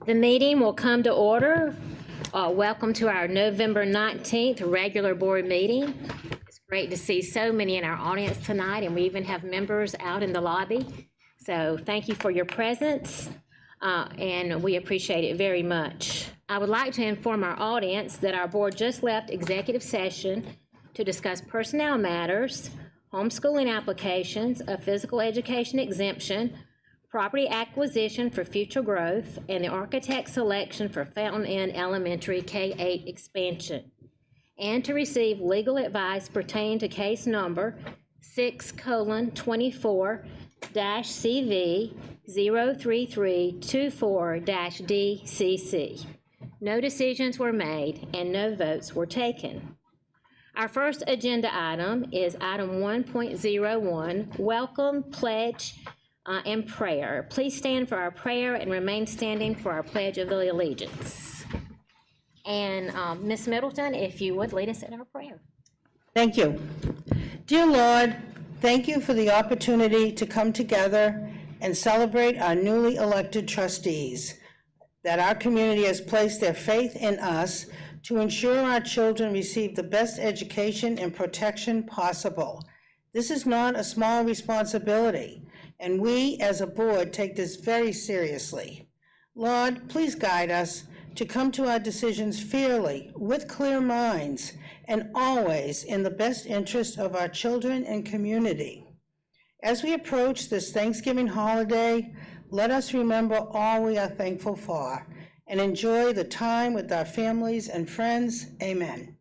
The meeting will come to order. Welcome to our November 19th regular board meeting. It's great to see so many in our audience tonight, and we even have members out in the lobby. So thank you for your presence, and we appreciate it very much. I would like to inform our audience that our board just left executive session to discuss personnel matters, homeschooling applications, a physical education exemption, property acquisition for future growth, and the architect selection for Fountain Inn Elementary K-8 expansion, and to receive legal advice pertaining to case number 6:24-CV 03324-DCC. No decisions were made and no votes were taken. Our first agenda item is item 1.01, welcome, pledge, and prayer. Please stand for our prayer and remain standing for our Pledge of Allegiance. And Ms. Middleton, if you would lead us in our prayer. Thank you. Dear Lord, thank you for the opportunity to come together and celebrate our newly elected trustees, that our community has placed their faith in us to ensure our children receive the best education and protection possible. This is not a small responsibility, and we as a board take this very seriously. Lord, please guide us to come to our decisions fairly, with clear minds, and always in the best interest of our children and community. As we approach this Thanksgiving holiday, let us remember all we are thankful for and enjoy the time with our families and friends. Amen.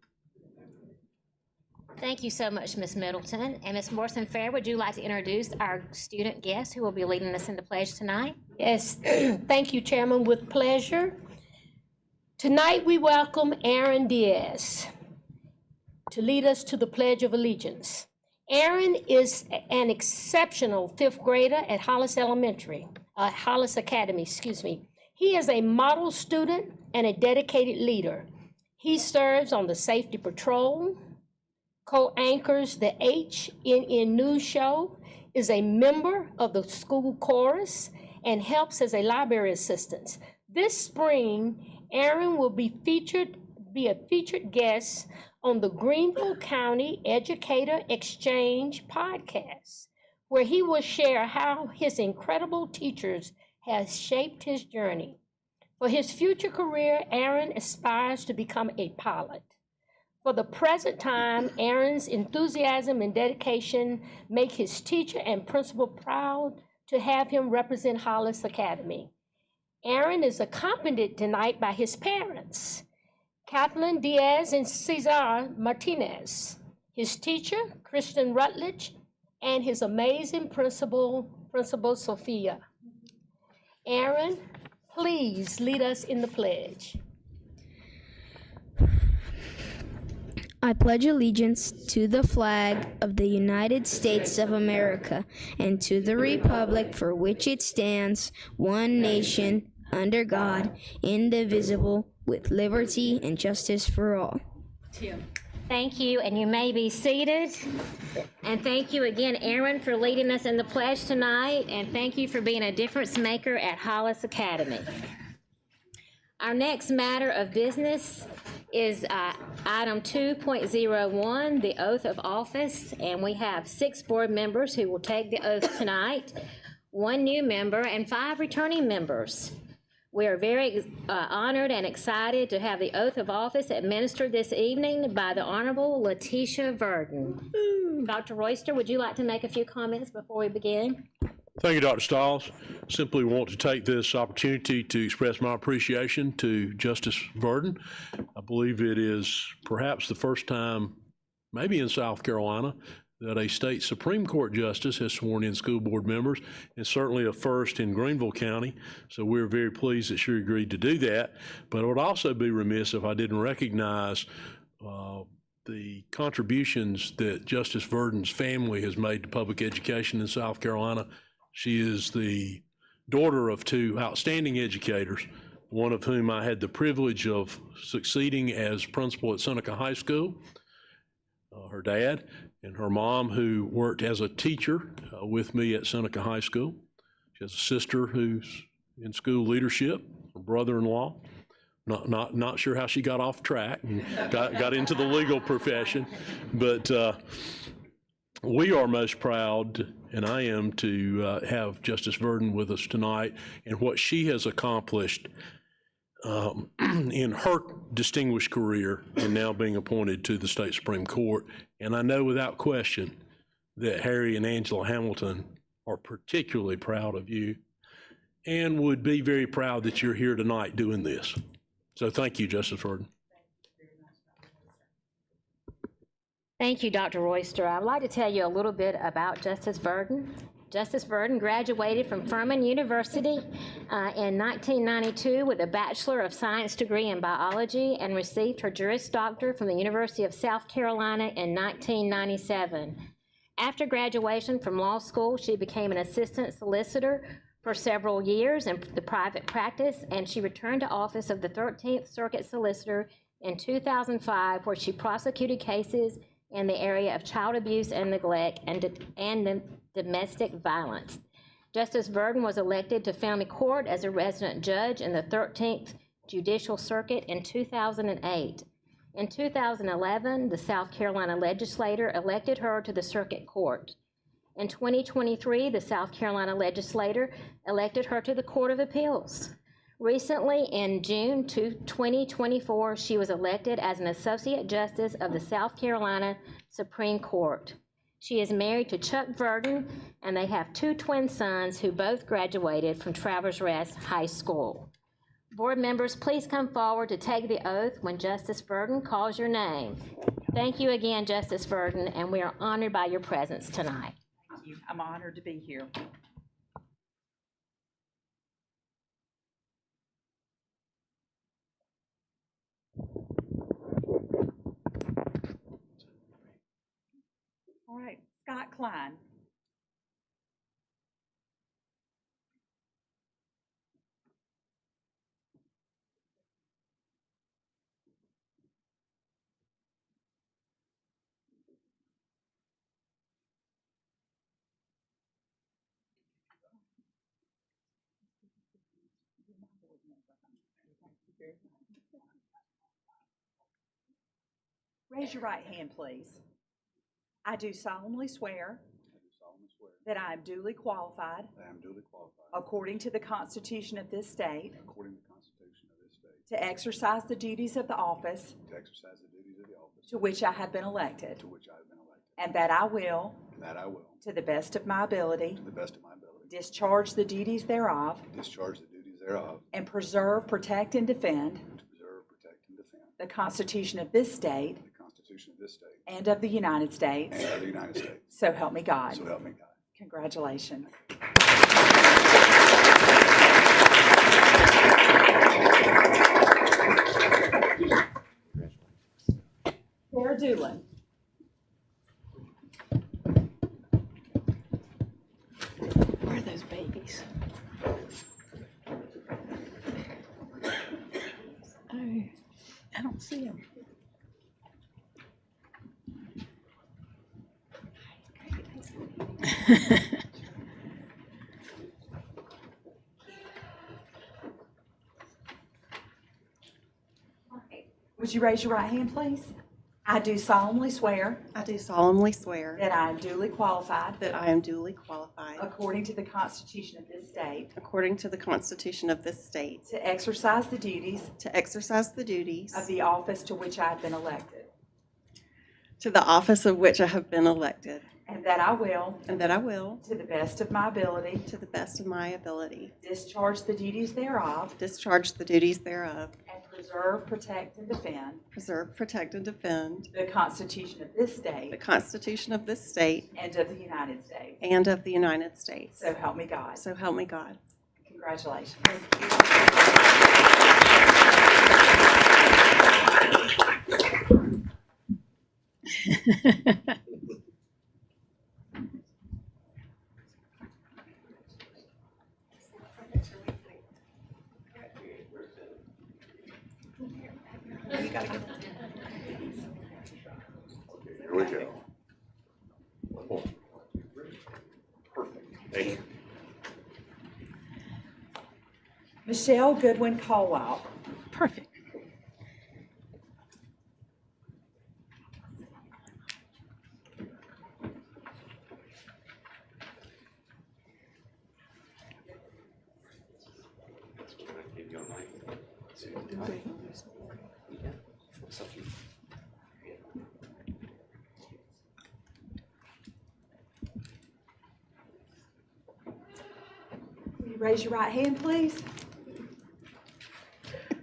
Thank you so much, Ms. Middleton. And Ms. Morrison Fair, would you like to introduce our student guest who will be leading us in the pledge tonight? Yes, thank you, Chairman, with pleasure. Tonight we welcome Aaron Diaz to lead us to the Pledge of Allegiance. Aaron is an exceptional fifth grader at Hollis Academy. He is a model student and a dedicated leader. He serves on the Safety Patrol, co-anchors the HNN News Show, is a member of the school chorus, and helps as a library assistant. This spring, Aaron will be a featured guest on the Greenville County Educator Exchange podcast, where he will share how his incredible teachers have shaped his journey. For his future career, Aaron aspires to become a pilot. For the present time, Aaron's enthusiasm and dedication make his teacher and principal proud to have him represent Hollis Academy. Aaron is accompanied tonight by his parents, Kathleen Diaz and Cesar Martinez, his teacher, Kristen Rutledge, and his amazing Principal Sophia. Aaron, please lead us in the pledge. I pledge allegiance to the flag of the United States of America and to the republic for which it stands, one nation, under God, indivisible, with liberty and justice for all. Thank you, and you may be seated. And thank you again, Aaron, for leading us in the pledge tonight, and thank you for being a difference maker at Hollis Academy. Our next matter of business is item 2.01, the oath of office, and we have 6 board members who will take the oath tonight, 1 new member, and 5 returning members. We are very honored and excited to have the oath of office administered this evening by the Honorable Letitia Verdon. Dr. Royster, would you like to make a few comments before we begin? Thank you, Dr. Stiles. Simply want to take this opportunity to express my appreciation to Justice Verdon. I believe it is perhaps the first time, maybe in South Carolina, that a state Supreme Court justice has sworn in school board members, and certainly a first in Greenville County. So we're very pleased that she agreed to do that. But I would also be remiss if I didn't recognize the contributions that Justice Verdon's family has made to public education in South Carolina. She is the daughter of 2 outstanding educators, one of whom I had the privilege of succeeding as principal at Seneca High School, her dad, and her mom, who worked as a teacher with me at Seneca High School. She has a sister who's in school leadership, her brother-in-law. Not sure how she got off track and got into the legal profession, but we are most proud, and I am, to have Justice Verdon with us tonight and what she has accomplished in her distinguished career and now being appointed to the state Supreme Court. And I know without question that Harry and Angela Hamilton are particularly proud of you and would be very proud that you're here tonight doing this. So thank you, Justice Verdon. Thank you, Dr. Royster. I'd like to tell you a little bit about Justice Verdon. Justice Verdon graduated from Furman University in 1992 with a Bachelor of Science degree in biology and received her Juris Doctor from the University of South Carolina in 1997. After graduation from law school, she became an assistant solicitor for several years in the private practice, and she returned to office of the 13th Circuit Solicitor in 2005, where she prosecuted cases in the area of child abuse and neglect and domestic violence. Justice Verdon was elected to Family Court as a resident judge in the 13th Judicial Circuit in 2008. In 2011, the South Carolina legislature elected her to the Circuit Court. In 2023, the South Carolina legislature elected her to the Court of Appeals. Recently, in June 2024, she was elected as an Associate Justice of the South Carolina Supreme Court. She is married to Chuck Verdon, and they have 2 twin sons who both graduated from Travelers Rest High School. Board members, please come forward to take the oath when Justice Verdon calls your name. Thank you again, Justice Verdon, and we are honored by your presence tonight. I'm honored to be here. All right, Scott Klein. Raise your right hand, please. I do solemnly swear that I am duly qualified, according to the Constitution of this state, to exercise the duties of the office to which I have been elected, and that I will, to the best of my ability, discharge the duties thereof, and preserve, protect, and defend the Constitution of this state and of the United States. So help me God. So help me God. Congratulations. Sarah Doolin. Where are those babies? Oh, I don't see them. Would you raise your right hand, please? I do solemnly swear I do solemnly swear that I am duly qualified, that I am duly qualified, according to the Constitution of this state, according to the Constitution of this state, to exercise the duties to exercise the duties of the office to which I have been elected, to the office of which I have been elected, and that I will, and that I will, to the best of my ability, to the best of my ability, discharge the duties thereof, discharge the duties thereof, and preserve, protect, and defend preserve, protect, and defend the Constitution of this the state Constitution of this state and of the United States. and of the United States. So help me God. So help me God. Congratulations. Here we go. Perfect. Thank you. Michelle Goodwin Caldwell. Perfect. Will you raise your right hand, please?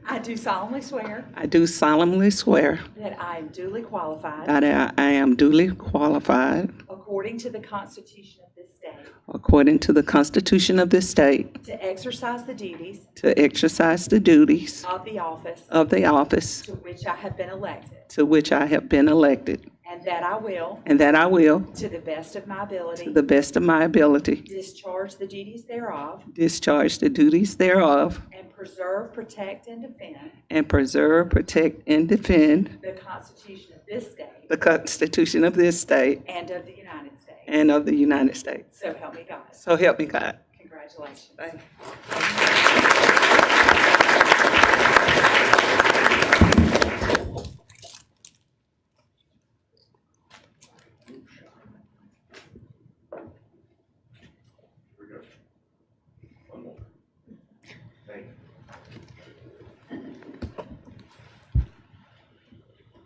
I do solemnly swear I do solemnly swear that I am duly qualified, that I am duly qualified, according to the Constitution of this state, according to the Constitution of this state, to exercise the duties to exercise the duties of the office of the office to which I have been elected, to which I have been elected, and that I will, and that I will, to the best of my ability, to the best of my ability, discharge the duties thereof, discharge the duties thereof, and preserve, protect, and defend and preserve, protect, and defend the Constitution of this state the Constitution of this state and of the United States. and of the United States. So help me God. So help me God. Congratulations. Thank you.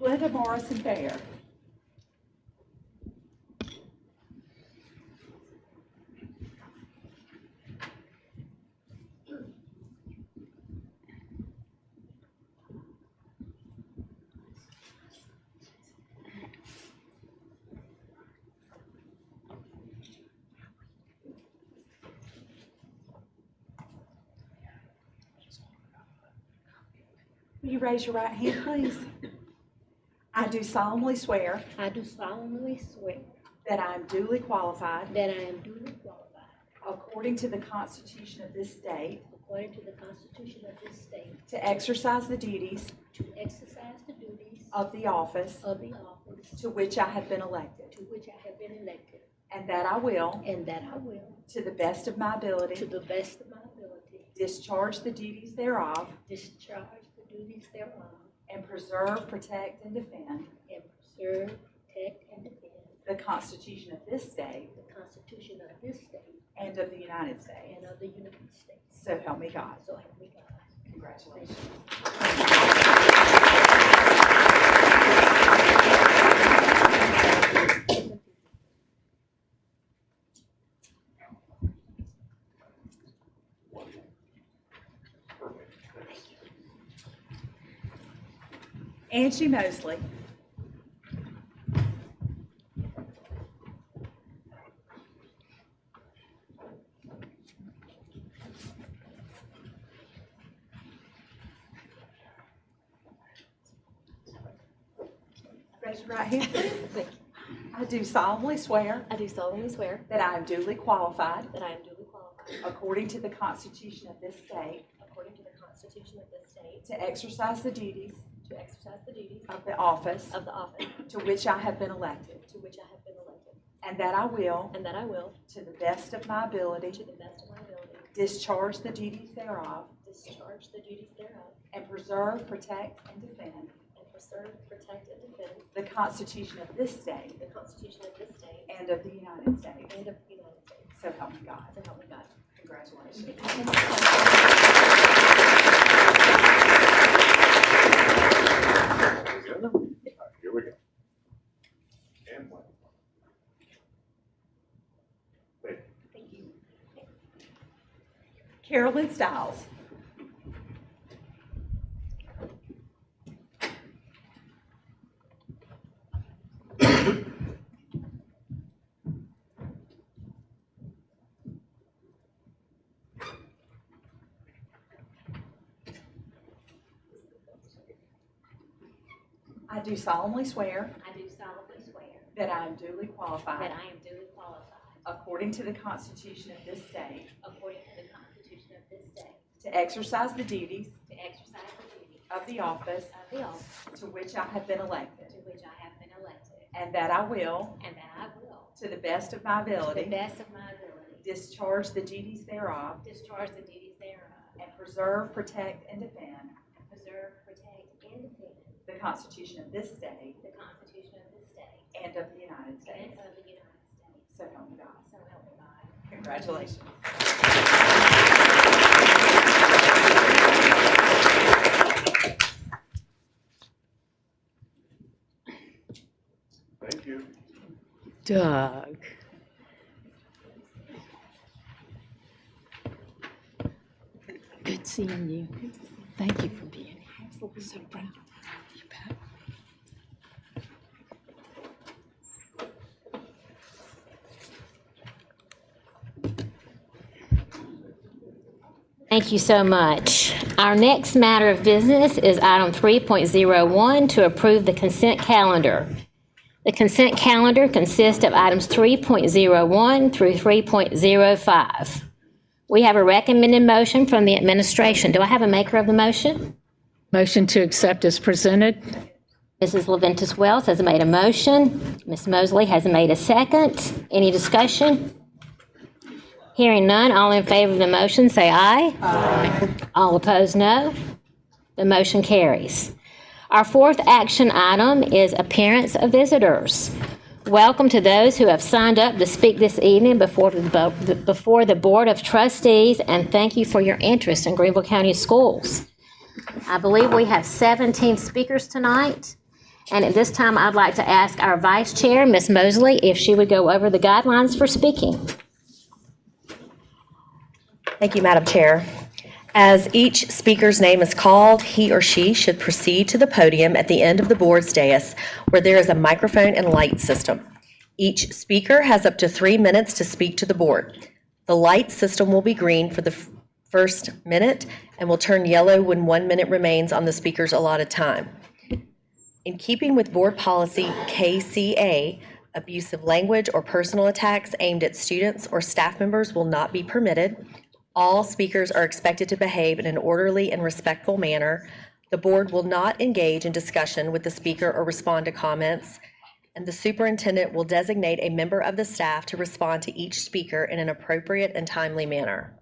Linda Morrison Bear. Will you raise your right hand, please? I do solemnly swear I do solemnly swear that I am duly qualified, that I am duly qualified, according to the Constitution of this state, according to the Constitution of this state, to exercise the duties to exercise the duties of the office of the office to which I have been elected, to which I have been elected, and that I will, and that I will, to the best of my to ability, the best of my ability, discharge the duties thereof, discharge the duties thereof, and preserve, protect, and defend and preserve, protect, and defend the Constitution of this state the Constitution of this state and of the United States. and of the United States. So help me God. So help me God. Congratulations. Angie Mosley. Raise your right hand, please. I do solemnly swear I do solemnly swear that I am duly qualified, that I am duly qualified, according to the Constitution of this state, according to the Constitution of this state, to exercise the duties to exercise the duties of the office of the office to which I have been elected, to which I have been elected, and that I will, and that I will, to the best of my ability, to the best of my ability, discharge the duties thereof, discharge the duties thereof, and preserve, protect, and defend and preserve, protect, and defend the Constitution of this state the Constitution of this state and of the United States. and of the United States. So help me God. So help me God. Congratulations. Here we go. And one. Thank you. Carolyn Stiles. I do solemnly swear I do solemnly swear that I am duly qualified, that I am duly qualified, according to the Constitution of this state, according to the Constitution of this state, to exercise the duties to exercise the duties of the office of the office to which I have been elected, to which I have been elected, and that I will, and that I will, to the best of my to the ability, best of my ability, discharge the duties thereof, discharge the duties thereof, and preserve, protect, and defend preserve, protect, and defend the Constitution of this state the Constitution of this state and of the United and States. of the United States. So help me God. So help me God. Congratulations. Thank you. Doug. Good seeing you. Thank you for being here. I'm so proud. You bet. Thank you so much. Our next matter of business is item 3.01 to approve the consent calendar. The consent calendar consists of items 3.01 through 3.05. We have a recommended motion from the administration. Do I have a maker of the motion? Motion to accept is presented. Mrs. Leventis Wells has made a motion. Ms. Mosley has made a second. Any discussion? Hearing none, all in favor of the motion say aye. Aye. All opposed, no. The motion carries. Our fourth action item is appearance of visitors. Welcome to those who have signed up to speak this evening before the Board of Trustees, and thank you for your interest in Greenville County Schools. I believe we have 17 speakers tonight, and at this time I'd like to ask our Vice Chair, Ms. Mosley, if she would go over the guidelines for speaking. Thank you, Madam Chair. As each speaker's name is called, he or she should proceed to the podium at the end of the board's dais where there is a microphone and light system. Each speaker has up to 3 minutes to speak to the board. The light system will be green for the first minute and will turn yellow when 1 minute remains on the speaker's allotted time. In keeping with board policy KCA, abusive language or personal attacks aimed at students or staff members will not be permitted. All speakers are expected to behave in an orderly and respectful manner. The board will not engage in discussion with the speaker or respond to comments, and the superintendent will designate a member of the staff to respond to each speaker in an appropriate and timely manner.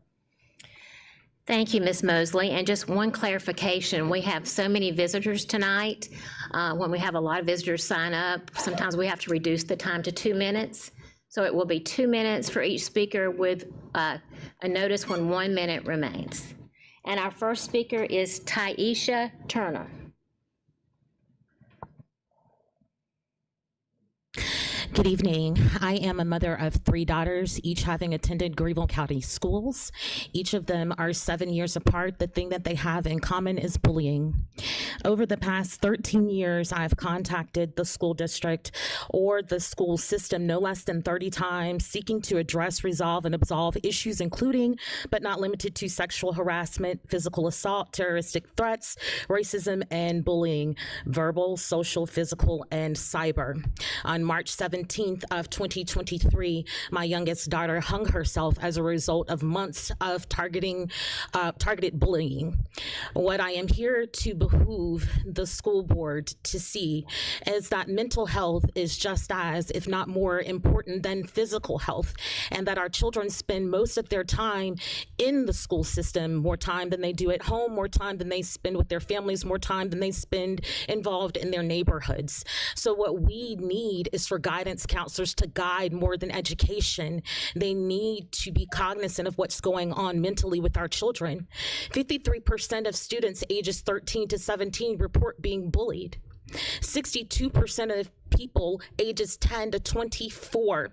Thank you, Ms. Mosley. And just one clarification, we have so many visitors tonight. When we have a lot of visitors sign up, sometimes we have to reduce the time to 2 minutes. So it will be 2 minutes for each speaker with a notice when 1 minute remains. And our first speaker is Taisha Turner. Good evening. I am a mother of 3 daughters, each having attended Greenville County schools. Each of them are 7 years apart. The thing that they have in common is bullying. Over the past 13 years, I've contacted the school district or the school system no less than 30 times, seeking to address, resolve, and absolve issues including, but not limited to, sexual harassment, physical assault, terroristic threats, racism, and bullying, verbal, social, physical, and cyber. On March 17th of 2023, my youngest daughter hung herself as a result of months of targeted bullying. What I am here to behoove the school board to see is that mental health is just as, if not more, important than physical health, and that our children spend most of their time in the school system, more time than they do at home, more time than they spend with their families, more time than they spend involved in their neighborhoods. So what we need is for guidance counselors to guide more than education. They need to be cognizant of what's going on mentally with our children. 53% of students ages 13 to 17 report being bullied. 62% of people ages 10 to 24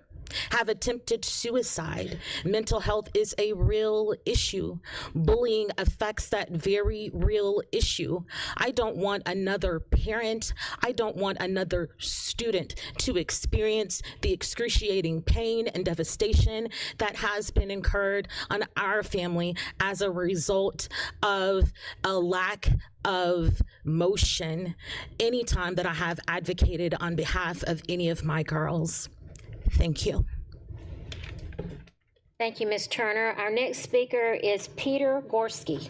have attempted suicide. Mental health is a real issue. Bullying affects that very real issue. I don't want another parent, I don't want another student to experience the excruciating pain and devastation that has been incurred on our family as a result of a lack of motion anytime that I have advocated on behalf of any of my girls. Thank you. Thank you, Ms. Turner. Our next speaker is Peter Gorski.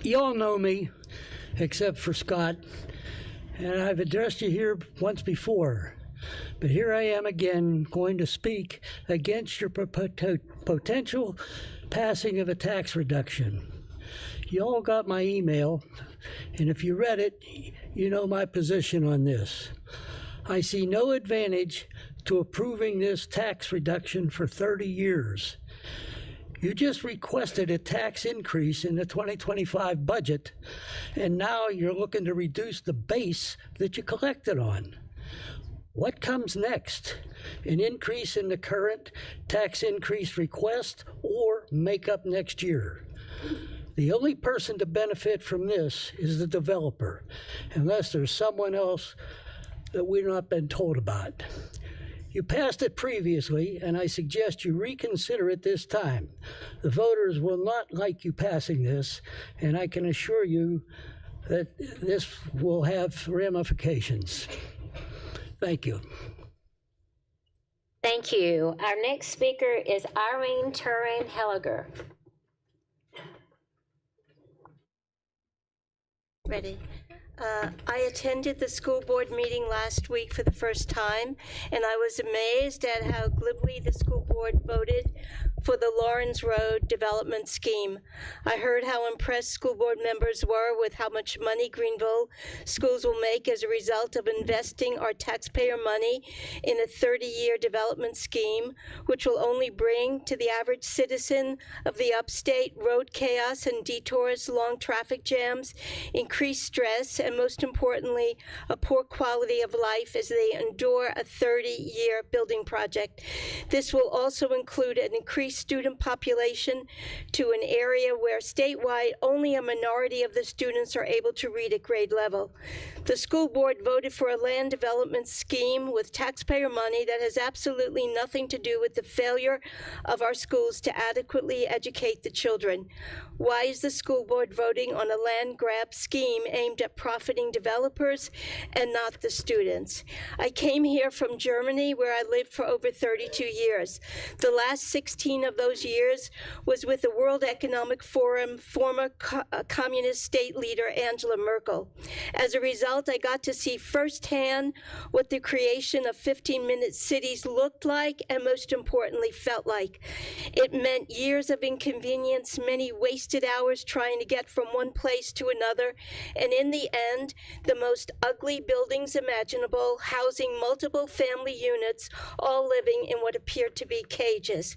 You all know me, except for Scott. and I've addressed you here once before. But here I am again going to speak against your potential passing of a tax reduction. You all got my email, and if you read it, you know my position on this. I see no advantage to approving this tax reduction for 30 years. You just requested a tax increase in the 2025 budget, and now you're looking to reduce the base that you collected on. What comes next? An increase in the current tax increase request or make up next year? The only person to benefit from this is the developer, unless there's someone else that we've not been told about. You passed it previously, and I suggest you reconsider it this time. The voters will not like you passing this, and I can assure you that this will have ramifications. Thank you. Thank you. Our next speaker is Irene Turin-Helliger. Ready. I attended the school board meeting last week for the first time, and I was amazed at how glibly the school board voted for the Lawrence Road development scheme. I heard how impressed school board members were with how much money Greenville schools will make as a result of investing our taxpayer money in a 30-year development scheme, which will only bring to the average citizen of the upstate road chaos and detours, long traffic jams, increased stress, and most importantly, a poor quality of life as they endure a 30-year building project. This will also include an increased student population to an area where statewide only a minority of the students are able to read at grade level. The school board voted for a land development scheme with taxpayer money that has absolutely nothing to do with the failure of our schools to adequately educate the children. Why is the school board voting on a land grab scheme aimed at profiting developers and not the students? I came here from Germany, where I lived for over 32 years. The last 16 of those years was with the World Economic Forum former communist state leader Angela Merkel. As a result, I got to see firsthand what the creation of 15-minute cities looked like and, most importantly, felt like. It meant years of inconvenience, many wasted hours trying to get from one place to another, and in the end, the most ugly buildings imaginable, housing multiple family units, all living in what appeared to be cages.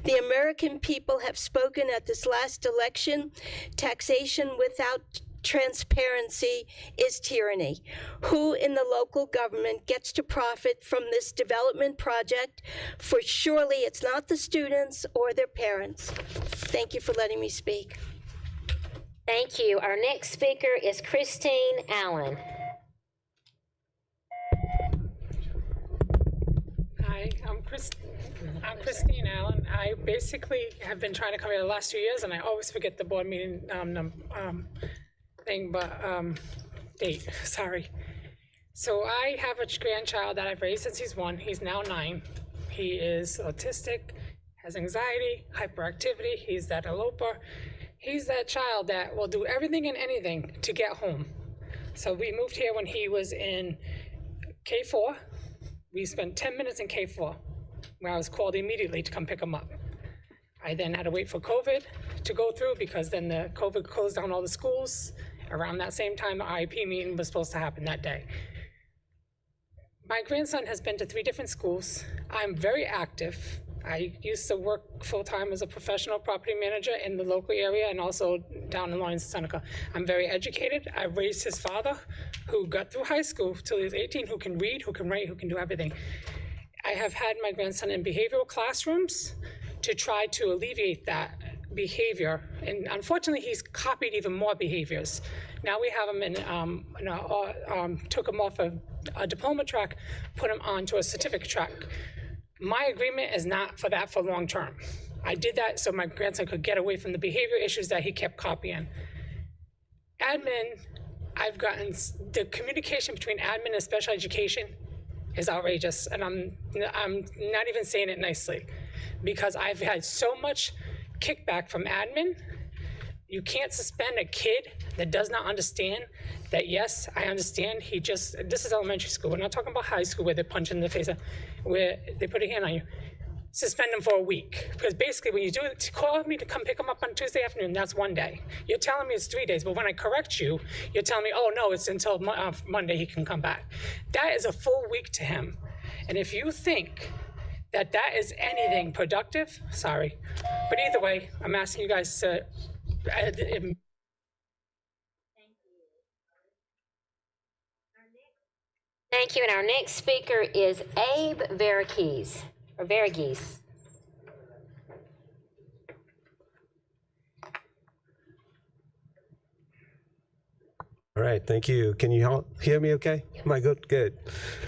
The American people have spoken at this last election. Taxation without transparency is tyranny. Who in the local government gets to profit from this development project? For surely it's not the students or their parents. Thank you for letting me speak. Thank you. Our next speaker is Christine Allen. Hi, I'm Christine Allen. I basically have been trying to come here the last 2 years, and I always forget the board meeting date, sorry. So I have a grandchild that I've raised since he's 1. He's now 9. He is autistic, has anxiety, hyperactivity. He's that eloper. He's that child that will do everything and anything to get home. So we moved here when he was in K4. We spent 10 minutes in K4, where I was called immediately to come pick him up. I then had to wait for COVID to go through, because then the COVID closed down all the schools. Around that same time, the IEP meeting was supposed to happen that day. My grandson has been to 3 different schools. I'm very active. I used to work full-time as a professional property manager in the local area and also down in Lawrence, Seneca. I'm very educated. I raised his father, who got through high school till he was 18, who can read, who can write, who can do everything. I have had my grandson in behavioral classrooms to try to alleviate that behavior, and unfortunately he's copied even more behaviors. Now we have him took him off a diploma track, put him onto a certificate track. My agreement is not for that for long term. I did that so my grandson could get away from the behavior issues that he kept copying. Admin, I've gotten, the communication between admin and special education is outrageous, and I'm not even saying it nicely, because I've had so much kickback from admin You can't suspend a kid that does not understand that, yes, I understand, this is elementary school. We're not talking about high school where they punch in the face, where they put a hand on you. Suspend them for a week. Because basically when you do it, call me to come pick them up on Tuesday afternoon, that's 1 day. You're telling me it's 3 days, but when I correct you, you're telling me, oh no, it's until Monday he can come back. That is a full week to him. And if you think that that is anything productive, sorry. But either way, I'm asking you guys to, Thank you, and our next speaker is Abe Verghese. All right, thank you. Can you all hear me okay? Am I good? Good.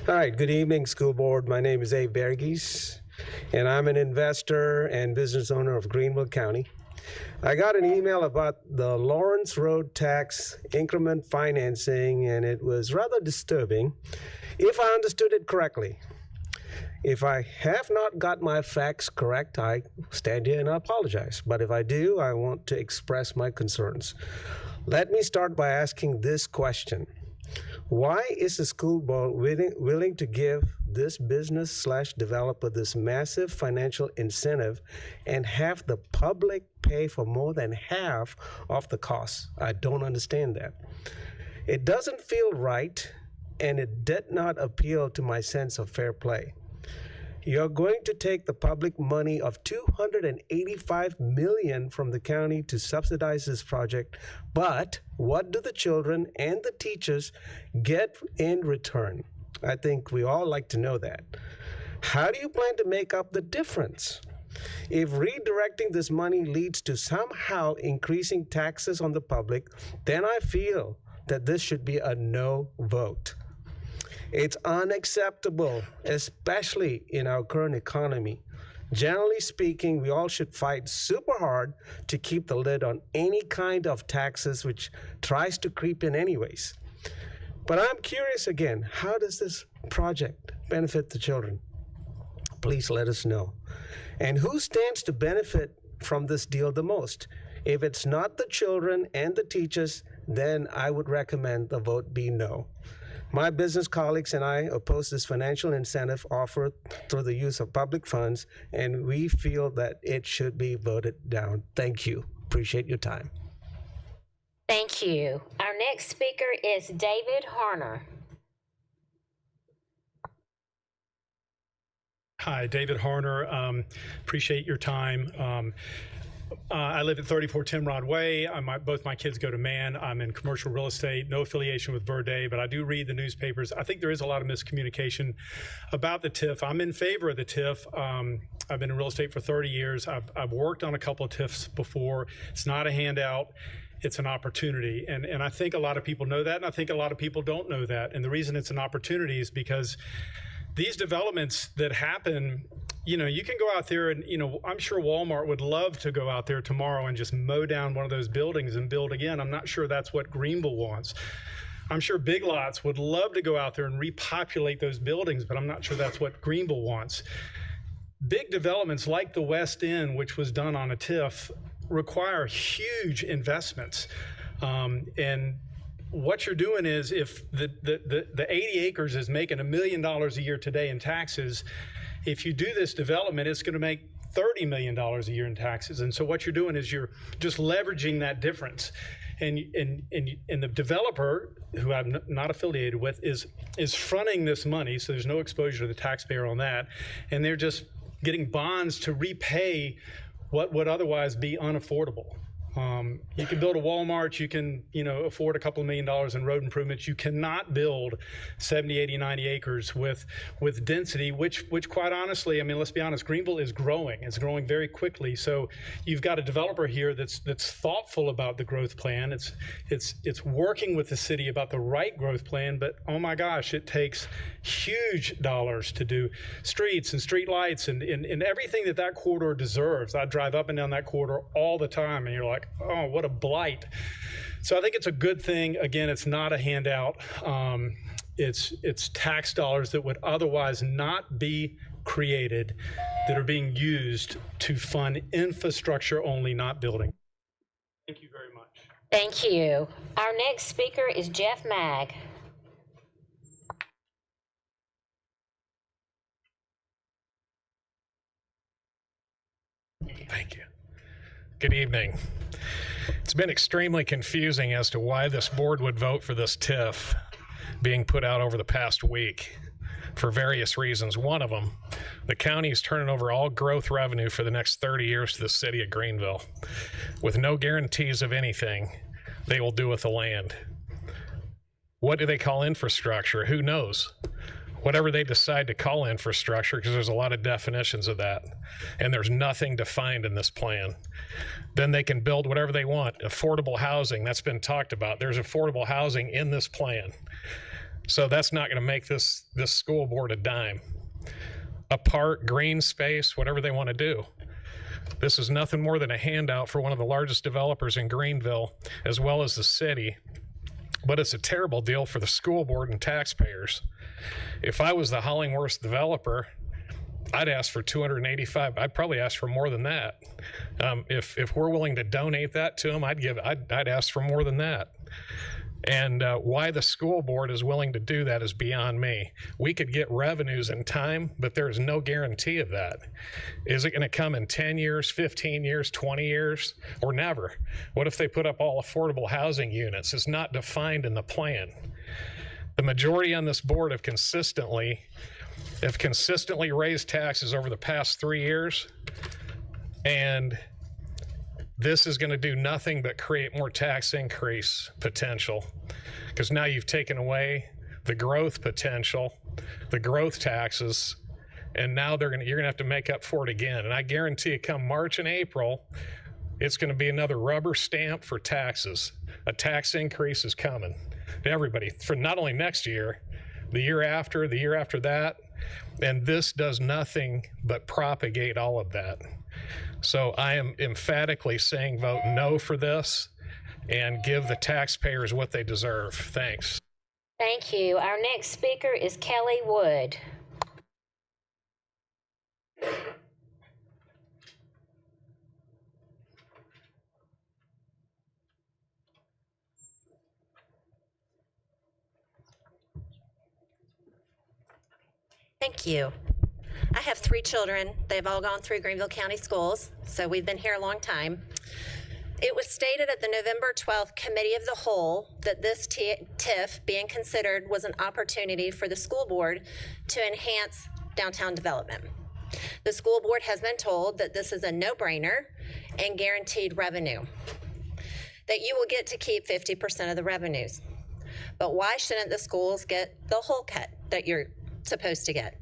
All right, good evening, school board. My name is Abe Verghese, and I'm an investor and business owner of Greenville County. I got an email about the Lawrence Road tax increment financing, and it was rather disturbing, if I understood it correctly. If I have not got my facts correct, I stand here and I apologize. But if I do, I want to express my concerns. Let me start by asking this question. Why is the school board willing to give this business/developer this massive financial incentive and have the public pay for more than half of the costs? I don't understand that. It doesn't feel right, and it did not appeal to my sense of fair play. You're going to take the public money of $285 million from the county to subsidize this project, but what do the children and the teachers get in return? I think we all like to know that. How do you plan to make up the difference? If redirecting this money leads to somehow increasing taxes on the public, then I feel that this should be a no vote. It's unacceptable, especially in our current economy. Generally speaking, we all should fight super hard to keep the lid on any kind of taxes which tries to creep in anyways. But I'm curious again, how does this project benefit the children? Please let us know. And who stands to benefit from this deal the most? If it's not the children and the teachers, then I would recommend the vote be no. My business colleagues and I oppose this financial incentive offered through the use of public funds, and we feel that it should be voted down. Thank you. Appreciate your time. Thank you. Our next speaker is David Harner. Hi, David Harner. Appreciate your time. I live at 34 Timrod Way. Both my kids go to Mann. I'm in commercial real estate, no affiliation with Verde, but I do read the newspapers. I think there is a lot of miscommunication about the TIF. I'm in favor of the TIF. I've been in real estate for 30 years. I've worked on a couple of TIFs before. It's not a handout. It's an opportunity. And I think a lot of people know that, and I think a lot of people don't know that. And the reason it's an opportunity is because these developments that happen, you can go out there and, I'm sure Walmart would love to go out there tomorrow and just mow down one of those buildings and build again. I'm not sure that's what Greenville wants. I'm sure Big Lots would love to go out there and repopulate those buildings, but I'm not sure that's what Greenville wants. Big developments like the West End, which was done on a TIF, require huge investments. And what you're doing is, if the 80 acres is making $1 million a year today in taxes, if you do this development, it's going to make $30 million a year in taxes. And so what you're doing is you're just leveraging that difference. And the developer, who I'm not affiliated with, is fronting this money, so there's no exposure to the taxpayer on that. And they're just getting bonds to repay what would otherwise be unaffordable. You can build a Walmart, you can, afford a couple of $1 million in road improvements. You cannot build 70, 80, 90 acres with density, which quite honestly, let's be honest, Greenville is growing. It's growing very quickly. So you've got a developer here that's thoughtful about the growth plan. It's working with the city about the right growth plan, but oh my gosh, it takes huge dollars to do streets and street lights and everything that corridor deserves. I drive up and down that corridor all the time, and you're like, oh, what a blight. So I think it's a good thing. Again, it's not a handout. It's tax dollars that would otherwise not be created that are being used to fund infrastructure only, not building. Thank you very much. Thank you. Our next speaker is Jeff Mag. Thank you. Good evening. It's been extremely confusing as to why this board would vote for this TIF being put out over the past week for various reasons. One of them, the county is turning over all growth revenue for the next 30 years to the city of Greenville with no guarantees of anything they will do with the land. What do they call infrastructure? Who knows? Whatever they decide to call infrastructure, because there's a lot of definitions of that, and there's nothing defined in this plan. Then they can build whatever they want. Affordable housing, that's been talked about. There's affordable housing in this plan. So that's not going to make this school board a dime. A park, green space, whatever they want to do. This is nothing more than a handout for one of the largest developers in Greenville, as well as the city. But it's a terrible deal for the school board and taxpayers. If I was the Hollingworth developer, I'd ask for 285. I'd probably ask for more than that. If we're willing to donate that to them, I'd ask for more than that. And why the school board is willing to do that is beyond me. We could get revenues in time, but there's no guarantee of that. Is it going to come in 10 years, 15 years, 20 years, or never? What if they put up all affordable housing units? It's not defined in the plan. The majority on this board have consistently raised taxes over the past 3 years, and this is going to do nothing but create more tax increase potential, because now you've taken away the growth potential, the growth taxes, and now you're going to have to make up for it again. And I guarantee you, come March and April, it's going to be another rubber stamp for taxes. A tax increase is coming to everybody for not only next year, the year after that, and this does nothing but propagate all of that. So I am emphatically saying vote no for this and give the taxpayers what they deserve. Thanks. Thank you. Our next speaker is Kelly Wood. Thank you. I have 3 children. They've all gone through Greenville County Schools, so we've been here a long time. It was stated at the November 12th Committee of the Whole that this TIF being considered was an opportunity for the school board to enhance downtown development. The school board has been told that this is a no-brainer and guaranteed revenue, that you will get to keep 50% of the revenues. But why shouldn't the schools get the whole cut that you're supposed to get?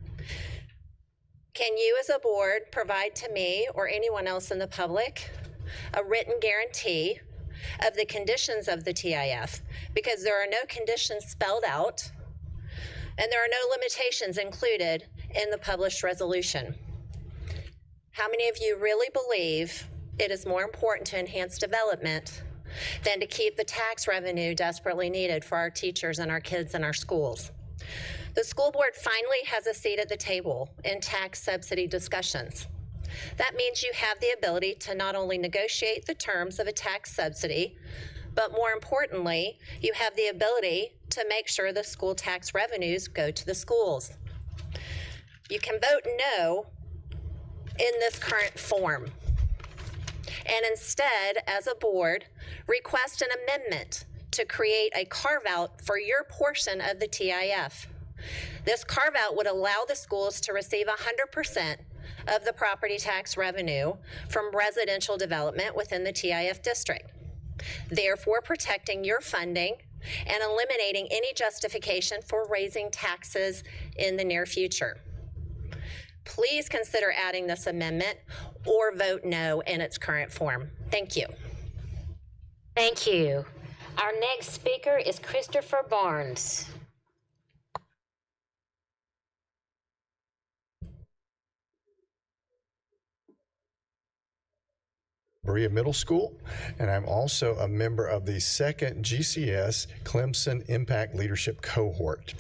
Can you as a board provide to me or anyone else in the public a written guarantee of the conditions of the TIF? Because there are no conditions spelled out and there are no limitations included in the published resolution. How many of you really believe it is more important to enhance development than to keep the tax revenue desperately needed for our teachers and our kids in our schools? The school board finally has a seat at the table in tax subsidy discussions. That means you have the ability to not only negotiate the terms of a tax subsidy, but more importantly, you have the ability to make sure the school tax revenues go to the schools. You can vote no in this current form, and instead, as a board, request an amendment to create a carve-out for your portion of the TIF. This carve-out would allow the schools to receive 100% of the property tax revenue from residential development within the TIF district, therefore protecting your funding and eliminating any justification for raising taxes in the near future. Please consider adding this amendment or vote no in its current form. Thank you. Thank you. Our next speaker is Christopher Barnes. Berea Middle School, and I'm also a member of the second GCS Clemson Impact Leadership Cohort.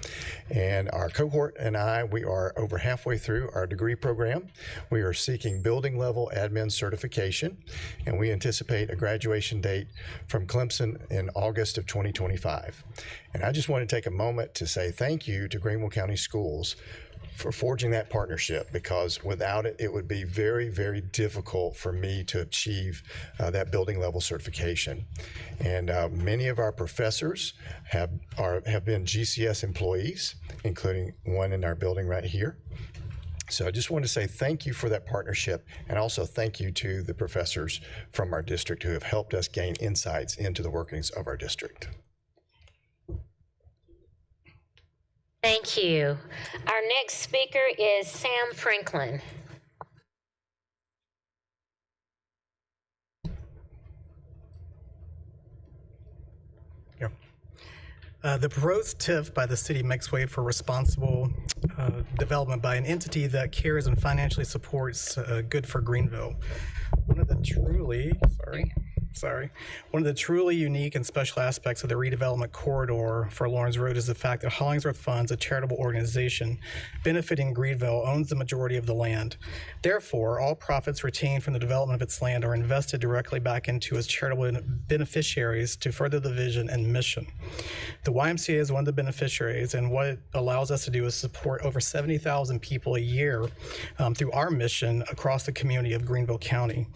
And our cohort and I, we are over halfway through our degree program. We are seeking building level admin certification, and we anticipate a graduation date from Clemson in August of 2025. And I just want to take a moment to say thank you to Greenville County Schools for forging that partnership, because without it, it would be very, very difficult for me to achieve that building level certification. And many of our professors have been GCS employees, including one in our building right here. So I just want to say thank you for that partnership, and also thank you to the professors from our district who have helped us gain insights into the workings of our district. Thank you. Our next speaker is Sam Franklin. The proposed TIF by the city makes way for responsible development by an entity that cares and financially supports good for Greenville. One of the truly unique and special aspects of the redevelopment corridor for Lawrence Road is the fact that Hollingsworth Funds, a charitable organization benefiting Greenville, owns the majority of the land. Therefore, all profits retained from the development of its land are invested directly back into its charitable beneficiaries to further the vision and mission. The YMCA is one of the beneficiaries, and what it allows us to do is support over 70,000 people a year through our mission across the community of Greenville County.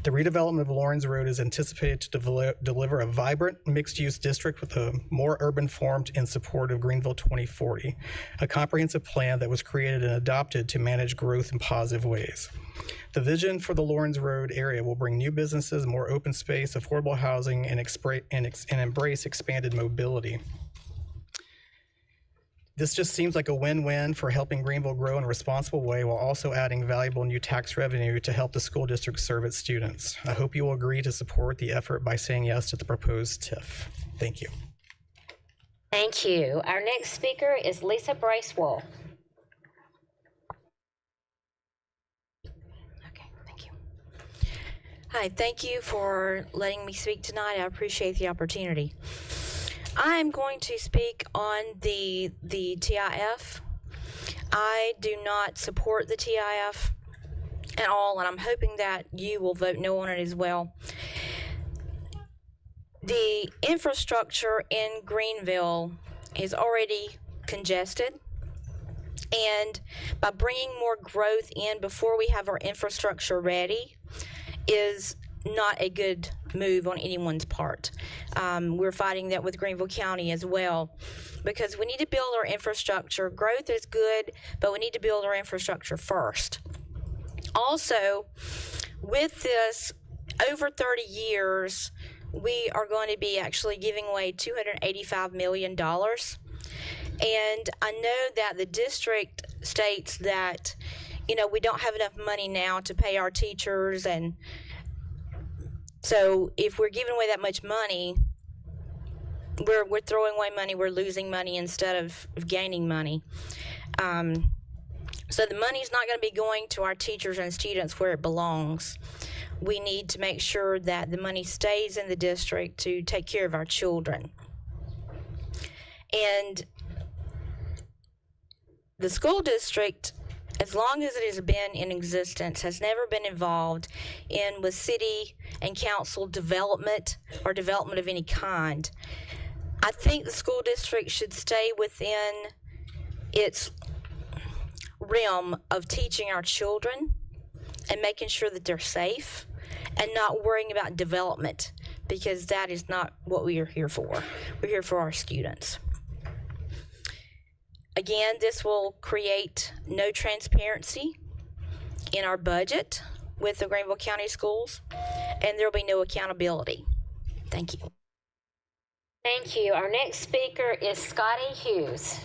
The redevelopment of Lawrence Road is anticipated to deliver a vibrant mixed-use district with a more urban form in support of Greenville 2040, a comprehensive plan that was created and adopted to manage growth in positive ways. The vision for the Lawrence Road area will bring new businesses, more open space, affordable housing, and embrace expanded mobility. This just seems like a win-win for helping Greenville grow in a responsible way while also adding valuable new tax revenue to help the school district serve its students. I hope you will agree to support the effort by saying yes to the proposed TIF. Thank you. Thank you. Our next speaker is Lisa Bracewell. Hi, thank you for letting me speak tonight. I appreciate the opportunity. I'm going to speak on the TIF. I do not support the TIF at all, and I'm hoping that you will vote no on it as well. The infrastructure in Greenville is already congested, and by bringing more growth in before we have our infrastructure ready is not a good move on anyone's part. We're fighting that with Greenville County as well, because we need to build our infrastructure. Growth is good, but we need to build our infrastructure first. Also, with this, over 30 years, we are going to be actually giving away $285 million. And I know that the district states that, we don't have enough money now to pay our teachers, and so if we're giving away that much money, we're throwing away money, we're losing money instead of gaining money. So the money's not going to be going to our teachers and students where it belongs. We need to make sure that the money stays in the district to take care of our children. And the school district, as long as it has been in existence, has never been involved with city and council development or development of any kind. I think the school district should stay within its realm of teaching our children and making sure that they're safe and not worrying about development, because that is not what we are here for. We're here for our students. Again, this will create no transparency in our budget with the Greenville County Schools, and there will be no accountability. Thank you. Thank you. Our next speaker is Scotty Hughes.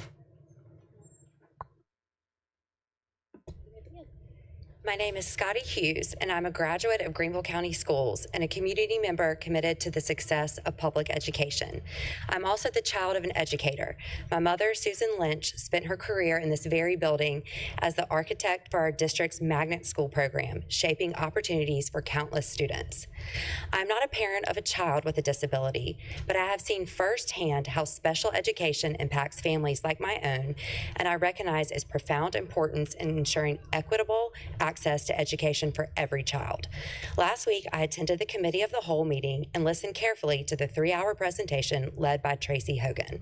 My name is Scotty Hughes, and I'm a graduate of Greenville County Schools and a community member committed to the success of public education. I'm also the child of an educator. My mother, Susan Lynch, spent her career in this very building as the architect for our district's magnet school program, shaping opportunities for countless students. I'm not a parent of a child with a disability, but I have seen firsthand how special education impacts families like my own, and I recognize its profound importance in ensuring equitable access to education for every child. Last week, I attended the Committee of the Whole meeting and listened carefully to the 3-hour presentation led by Tracy Hogan.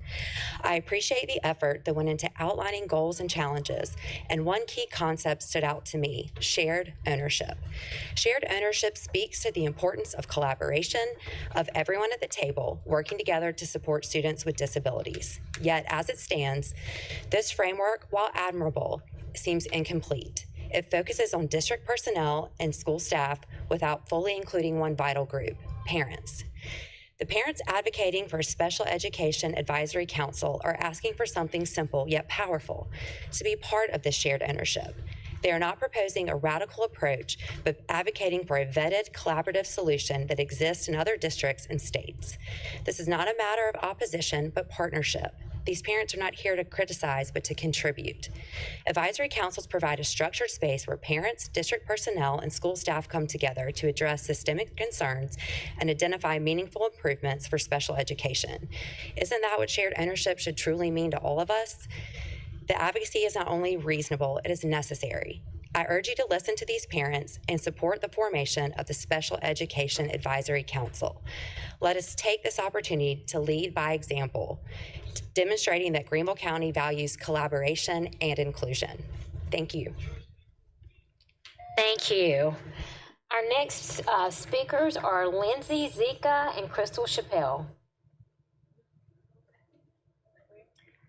I appreciate the effort that went into outlining goals and challenges, and one key concept stood out to me: shared ownership. Shared ownership speaks to the importance of collaboration, of everyone at the table working together to support students with disabilities. Yet, as it stands, this framework, while admirable, seems incomplete. It focuses on district personnel and school staff without fully including one vital group: parents. The parents advocating for a special education advisory council are asking for something simple yet powerful: to be part of this shared ownership. They are not proposing a radical approach, but advocating for a vetted, collaborative solution that exists in other districts and states. This is not a matter of opposition, but partnership. These parents are not here to criticize, but to contribute. Advisory councils provide a structured space where parents, district personnel, and school staff come together to address systemic concerns and identify meaningful improvements for special education. Isn't that what shared ownership should truly mean to all of us? The advocacy is not only reasonable, it is necessary. I urge you to listen to these parents and support the formation of the Special Education Advisory Council. Let us take this opportunity to lead by example, demonstrating that Greenville County values collaboration and inclusion. Thank you. Thank you. Our next speakers are Lindsay Zika and Crystal Chappelle.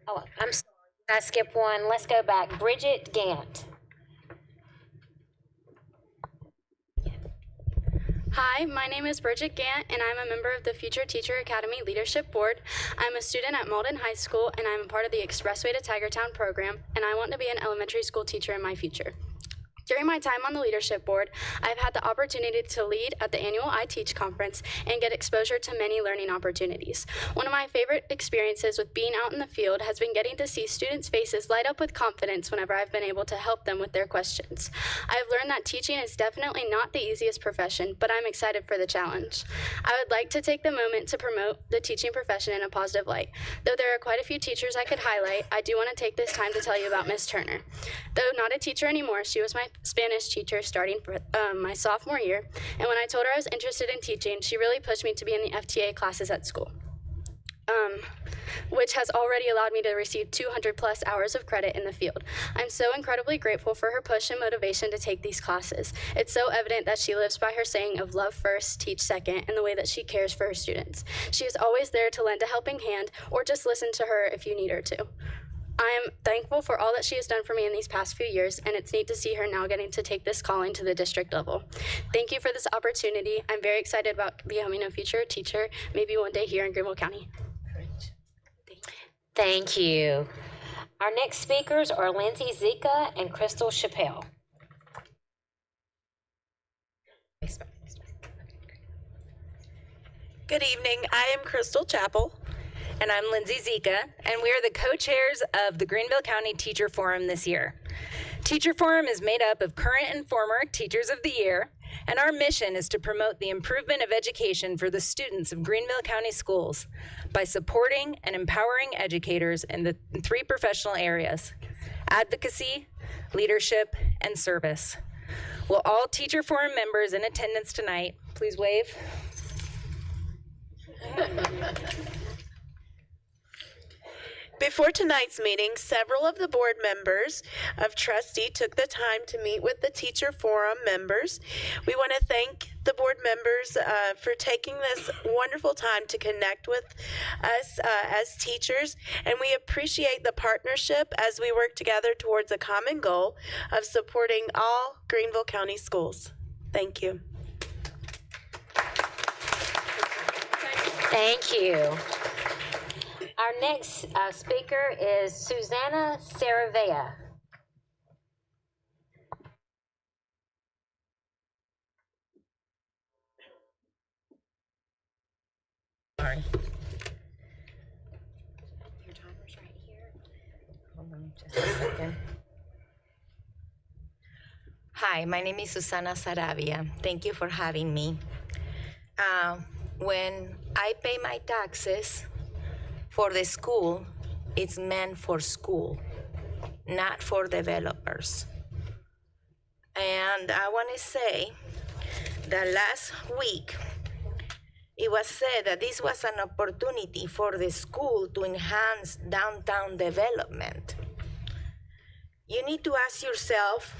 Oh, I'm sorry. I skipped one. Let's go back. Bridget Gant. Hi, my name is Bridget Gant, and I'm a member of the Future Teacher Academy Leadership Board. I'm a student at Malden High School, and I'm a part of the Expressway to Tigertown program, and I want to be an elementary school teacher in my future. During my time on the leadership board, I've had the opportunity to lead at the annual I Teach conference and get exposure to many learning opportunities. One of my favorite experiences with being out in the field has been getting to see students' faces light up with confidence whenever I've been able to help them with their questions. I've learned that teaching is definitely not the easiest profession, but I'm excited for the challenge. I would like to take the moment to promote the teaching profession in a positive light. Though there are quite a few teachers I could highlight, I do want to take this time to tell you about Miss Turner. Though not a teacher anymore, she was my Spanish teacher starting for my sophomore year, and when I told her I was interested in teaching, she really pushed me to be in the FTA classes at school, which has already allowed me to receive 200 plus hours of credit in the field. I'm so incredibly grateful for her push and motivation to take these classes. It's so evident that she lives by her saying of love first, teach second, and the way that she cares for her students. She is always there to lend a helping hand or just listen to her if you need her to. I am thankful for all that she has done for me in these past few years, and it's neat to see her now getting to take this calling to the district level. Thank you for this opportunity. I'm very excited about becoming a future teacher, maybe one day here in Greenville County. Thank you. Our next speakers are Lindsay Zika and Crystal Chappelle. Good evening. I am Crystal Chappell. And I'm Lindsay Zika, and we are the co-chairs of the Greenville County Teacher Forum this year. Teacher Forum is made up of current and former Teachers of the Year, and our mission is to promote the improvement of education for the students of Greenville County schools by supporting and empowering educators in the 3 professional areas: advocacy, leadership, and service. Will all Teacher Forum members in attendance tonight please wave? Before tonight's meeting, several of the board members of Trustee took the time to meet with the Teacher Forum members. We want to thank the board members for taking this wonderful time to connect with us as teachers, and we appreciate the partnership as we work together towards a common goal of supporting all Greenville County schools. Thank you. Thank you. Our next speaker is Susanna Saravea. Sorry. Your timer's right here. Hold on just a second. Hi, my name is Susana Saravia. Thank you for having me. When I pay my taxes for the school, it's meant for school, not for developers. And I want to say that last week, it was said that this was an opportunity for the school to enhance downtown development. You need to ask yourself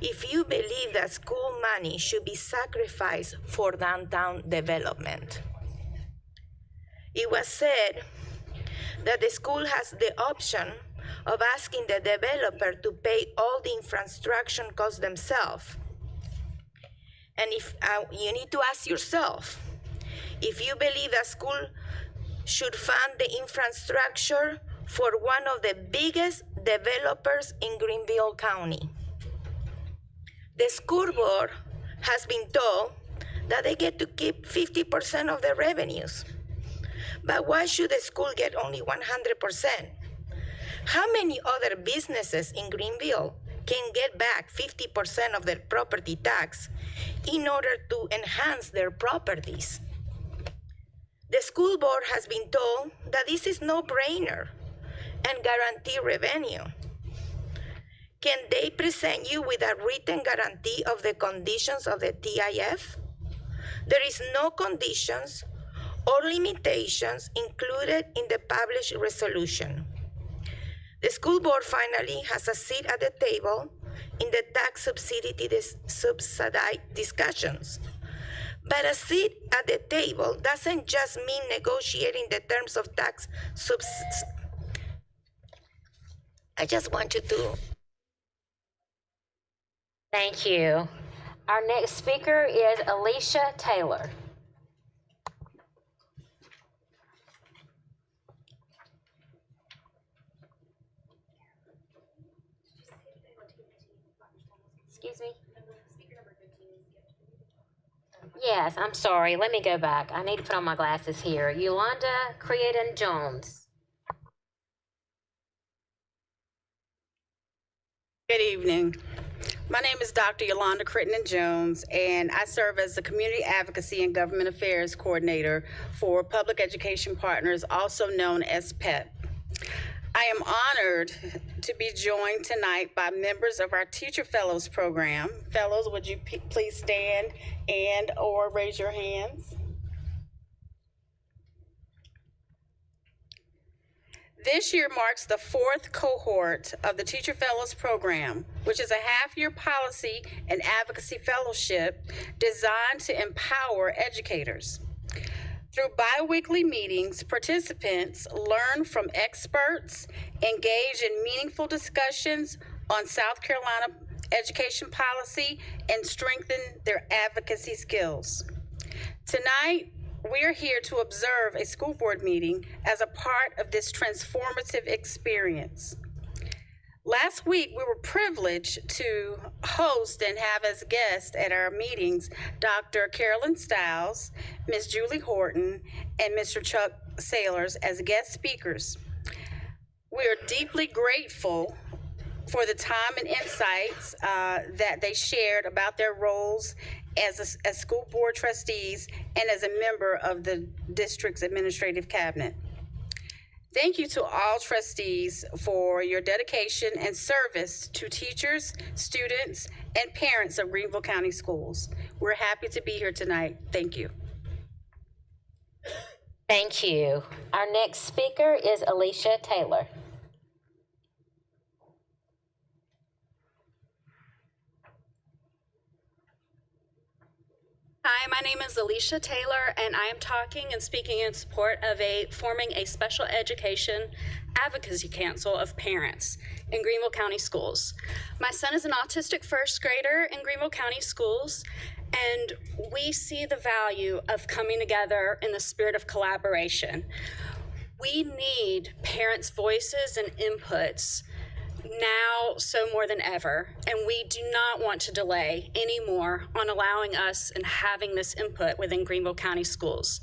if you believe that school money should be sacrificed for downtown development. It was said that the school has the option of asking the developer to pay all the infrastructure costs themselves. And if you need to ask yourself, if you believe that school should fund the infrastructure for one of the biggest developers in Greenville County. The school board has been told that they get to keep 50% of the revenues. But why should the school get only 100%? How many other businesses in Greenville can get back 50% of their property tax in order to enhance their properties? The school board has been told that this is no-brainer and guarantee revenue. Can they present you with a written guarantee of the conditions of the TIF? There is no conditions or limitations included in the published resolution. The school board finally has a seat at the table in the tax subsidy discussions. But a seat at the table doesn't just mean negotiating the terms of tax I just want you to. Thank you. Our next speaker is Alicia Taylor. Excuse me? Yes, I'm sorry. Let me go back. I need to put on my glasses here. Yolanda Criaden Jones. Good evening. My name is Dr. Yolanda Crittenden Jones, and I serve as the Community Advocacy and Government Affairs Coordinator for Public Education Partners, also known as PEP. I am honored to be joined tonight by members of our Teacher Fellows program. Fellows, would you please stand and or raise your hands? This year marks the 4th cohort of the Teacher Fellows program, which is a half-year policy and advocacy fellowship designed to empower educators. Through bi-weekly meetings, participants learn from experts, engage in meaningful discussions on South Carolina education policy, and strengthen their advocacy skills. Tonight, we're here to observe a school board meeting as a part of this transformative experience. Last week, we were privileged to host and have as guests at our meetings Dr. Carolyn Stiles, Ms. Julie Horton, and Mr. Chuck Sailors as guest speakers. We are deeply grateful for the time and insights that they shared about their roles as school board trustees and as a member of the district's administrative cabinet. Thank you to all trustees for your dedication and service to teachers, students, and parents of Greenville County Schools. We're happy to be here tonight. Thank you. Thank you. Our next speaker is Alicia Taylor. Hi, my name is Alicia Taylor, and I am talking and speaking in support of forming a special education advocacy council of parents in Greenville County Schools. My son is an autistic first grader in Greenville County Schools, and we see the value of coming together in the spirit of collaboration. We need parents' voices and inputs now so more than ever, and we do not want to delay anymore on allowing us and having this input within Greenville County Schools.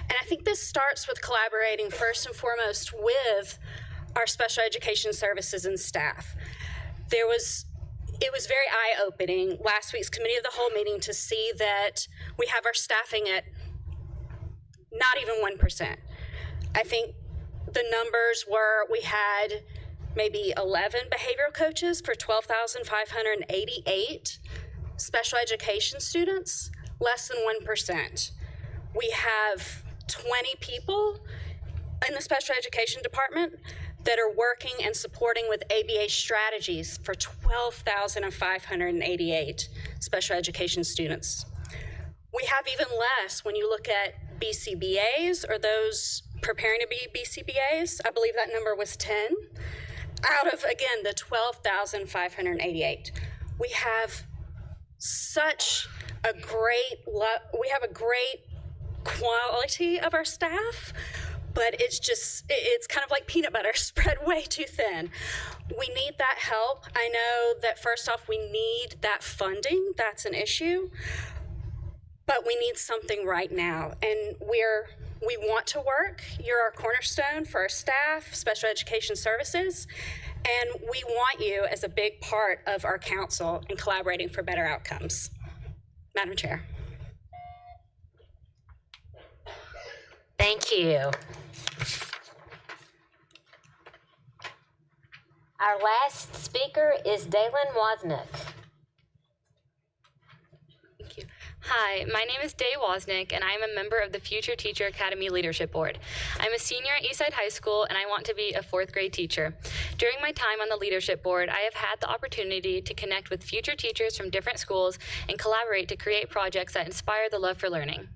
And I think this starts with collaborating first and foremost with our special education services and staff. It was very eye-opening last week's committee of the whole meeting to see that we have our staffing at not even 1%. I think the numbers were we had maybe 11 behavioral coaches for 12,588 special education students, less than 1%. We have 20 people in the special education department that are working and supporting with ABA strategies for 12,588 special education students. We have even less when you look at BCBAs or those preparing to be BCBAs. I believe that number was 10 out of, again, the 12,588. We have such a great quality of our staff, but it's kind of like peanut butter spread way too thin. We need that help. I know that first off, we need that funding. That's an issue, but we need something right now. And we want to work. You're our cornerstone for our staff, special education services, and we want you as a big part of our council in collaborating for better outcomes. Madam Chair. Thank you. Our last speaker is Dalen Wozniak. Hi, my name is Day Wozniak, and I am a member of the Future Teacher Academy Leadership Board. I'm a senior at Eastside High School, and I want to be a 4th grade teacher. During my time on the leadership board, I have had the opportunity to connect with future teachers from different schools and collaborate to create projects that inspire the love for learning.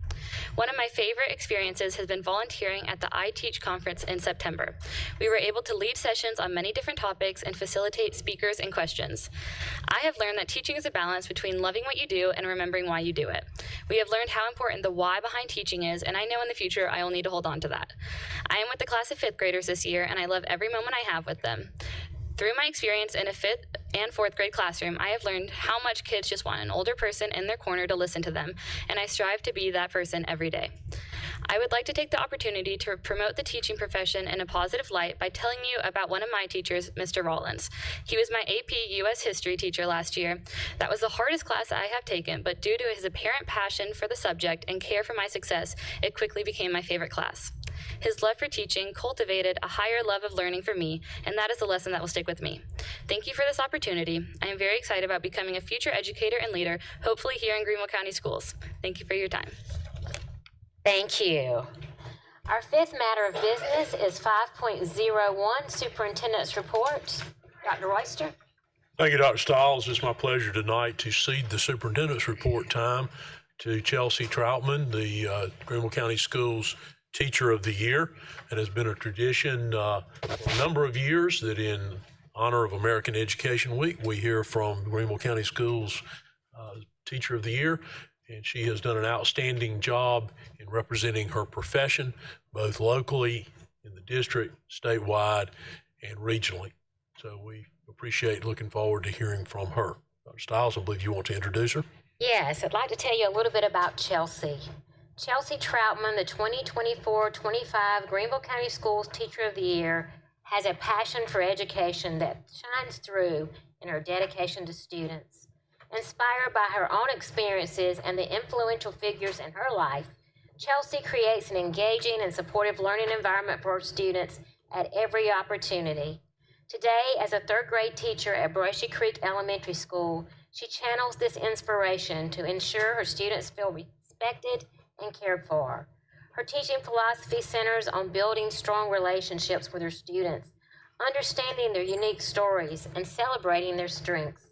One of my favorite experiences has been volunteering at the I Teach conference in September. We were able to lead sessions on many different topics and facilitate speakers and questions. I have learned that teaching is a balance between loving what you do and remembering why you do it. We have learned how important the why behind teaching is, and I know in the future I will need to hold on to that. I am with the class of 5th graders this year, and I love every moment I have with them. Through my experience in a 5th and 4th grade classroom, I have learned how much kids just want an older person in their corner to listen to them, and I strive to be that person every day. I would like to take the opportunity to promote the teaching profession in a positive light by telling you about one of my teachers, Mr. Rollins. He was my AP US History teacher last year. That was the hardest class I have taken, but due to his apparent passion for the subject and care for my success, it quickly became my favorite class. His love for teaching cultivated a higher love of learning for me, and that is the lesson that will stick with me. Thank you for this opportunity. I am very excited about becoming a future educator and leader, hopefully here in Greenville County Schools. Thank you for your time. Thank you. Our 5th matter of business is 5.01, Superintendent's Report. Dr. Royster. Thank you, Dr. Stiles. It's my pleasure tonight to cede the Superintendent's Report time to Chelsea Troutman, the Greenville County Schools Teacher of the Year. It has been a tradition for a number of years that in honor of American Education Week, we hear from Greenville County Schools Teacher of the Year, and she has done an outstanding job in representing her profession, both locally in the district, statewide, and regionally. So we appreciate looking forward to hearing from her. Dr. Stiles, I believe you want to introduce her. Yes, I'd like to tell you a little bit about Chelsea. Chelsea Troutman, the 2024-25 Greenville County Schools Teacher of the Year, has a passion for education that shines through in her dedication to students. Inspired by her own experiences and the influential figures in her life, Chelsea creates an engaging and supportive learning environment for her students at every opportunity. Today, as a 3rd grade teacher at Brushy Creek Elementary School, she channels this inspiration to ensure her students feel respected and cared for. Her teaching philosophy centers on building strong relationships with her students, understanding their unique stories, and celebrating their strengths.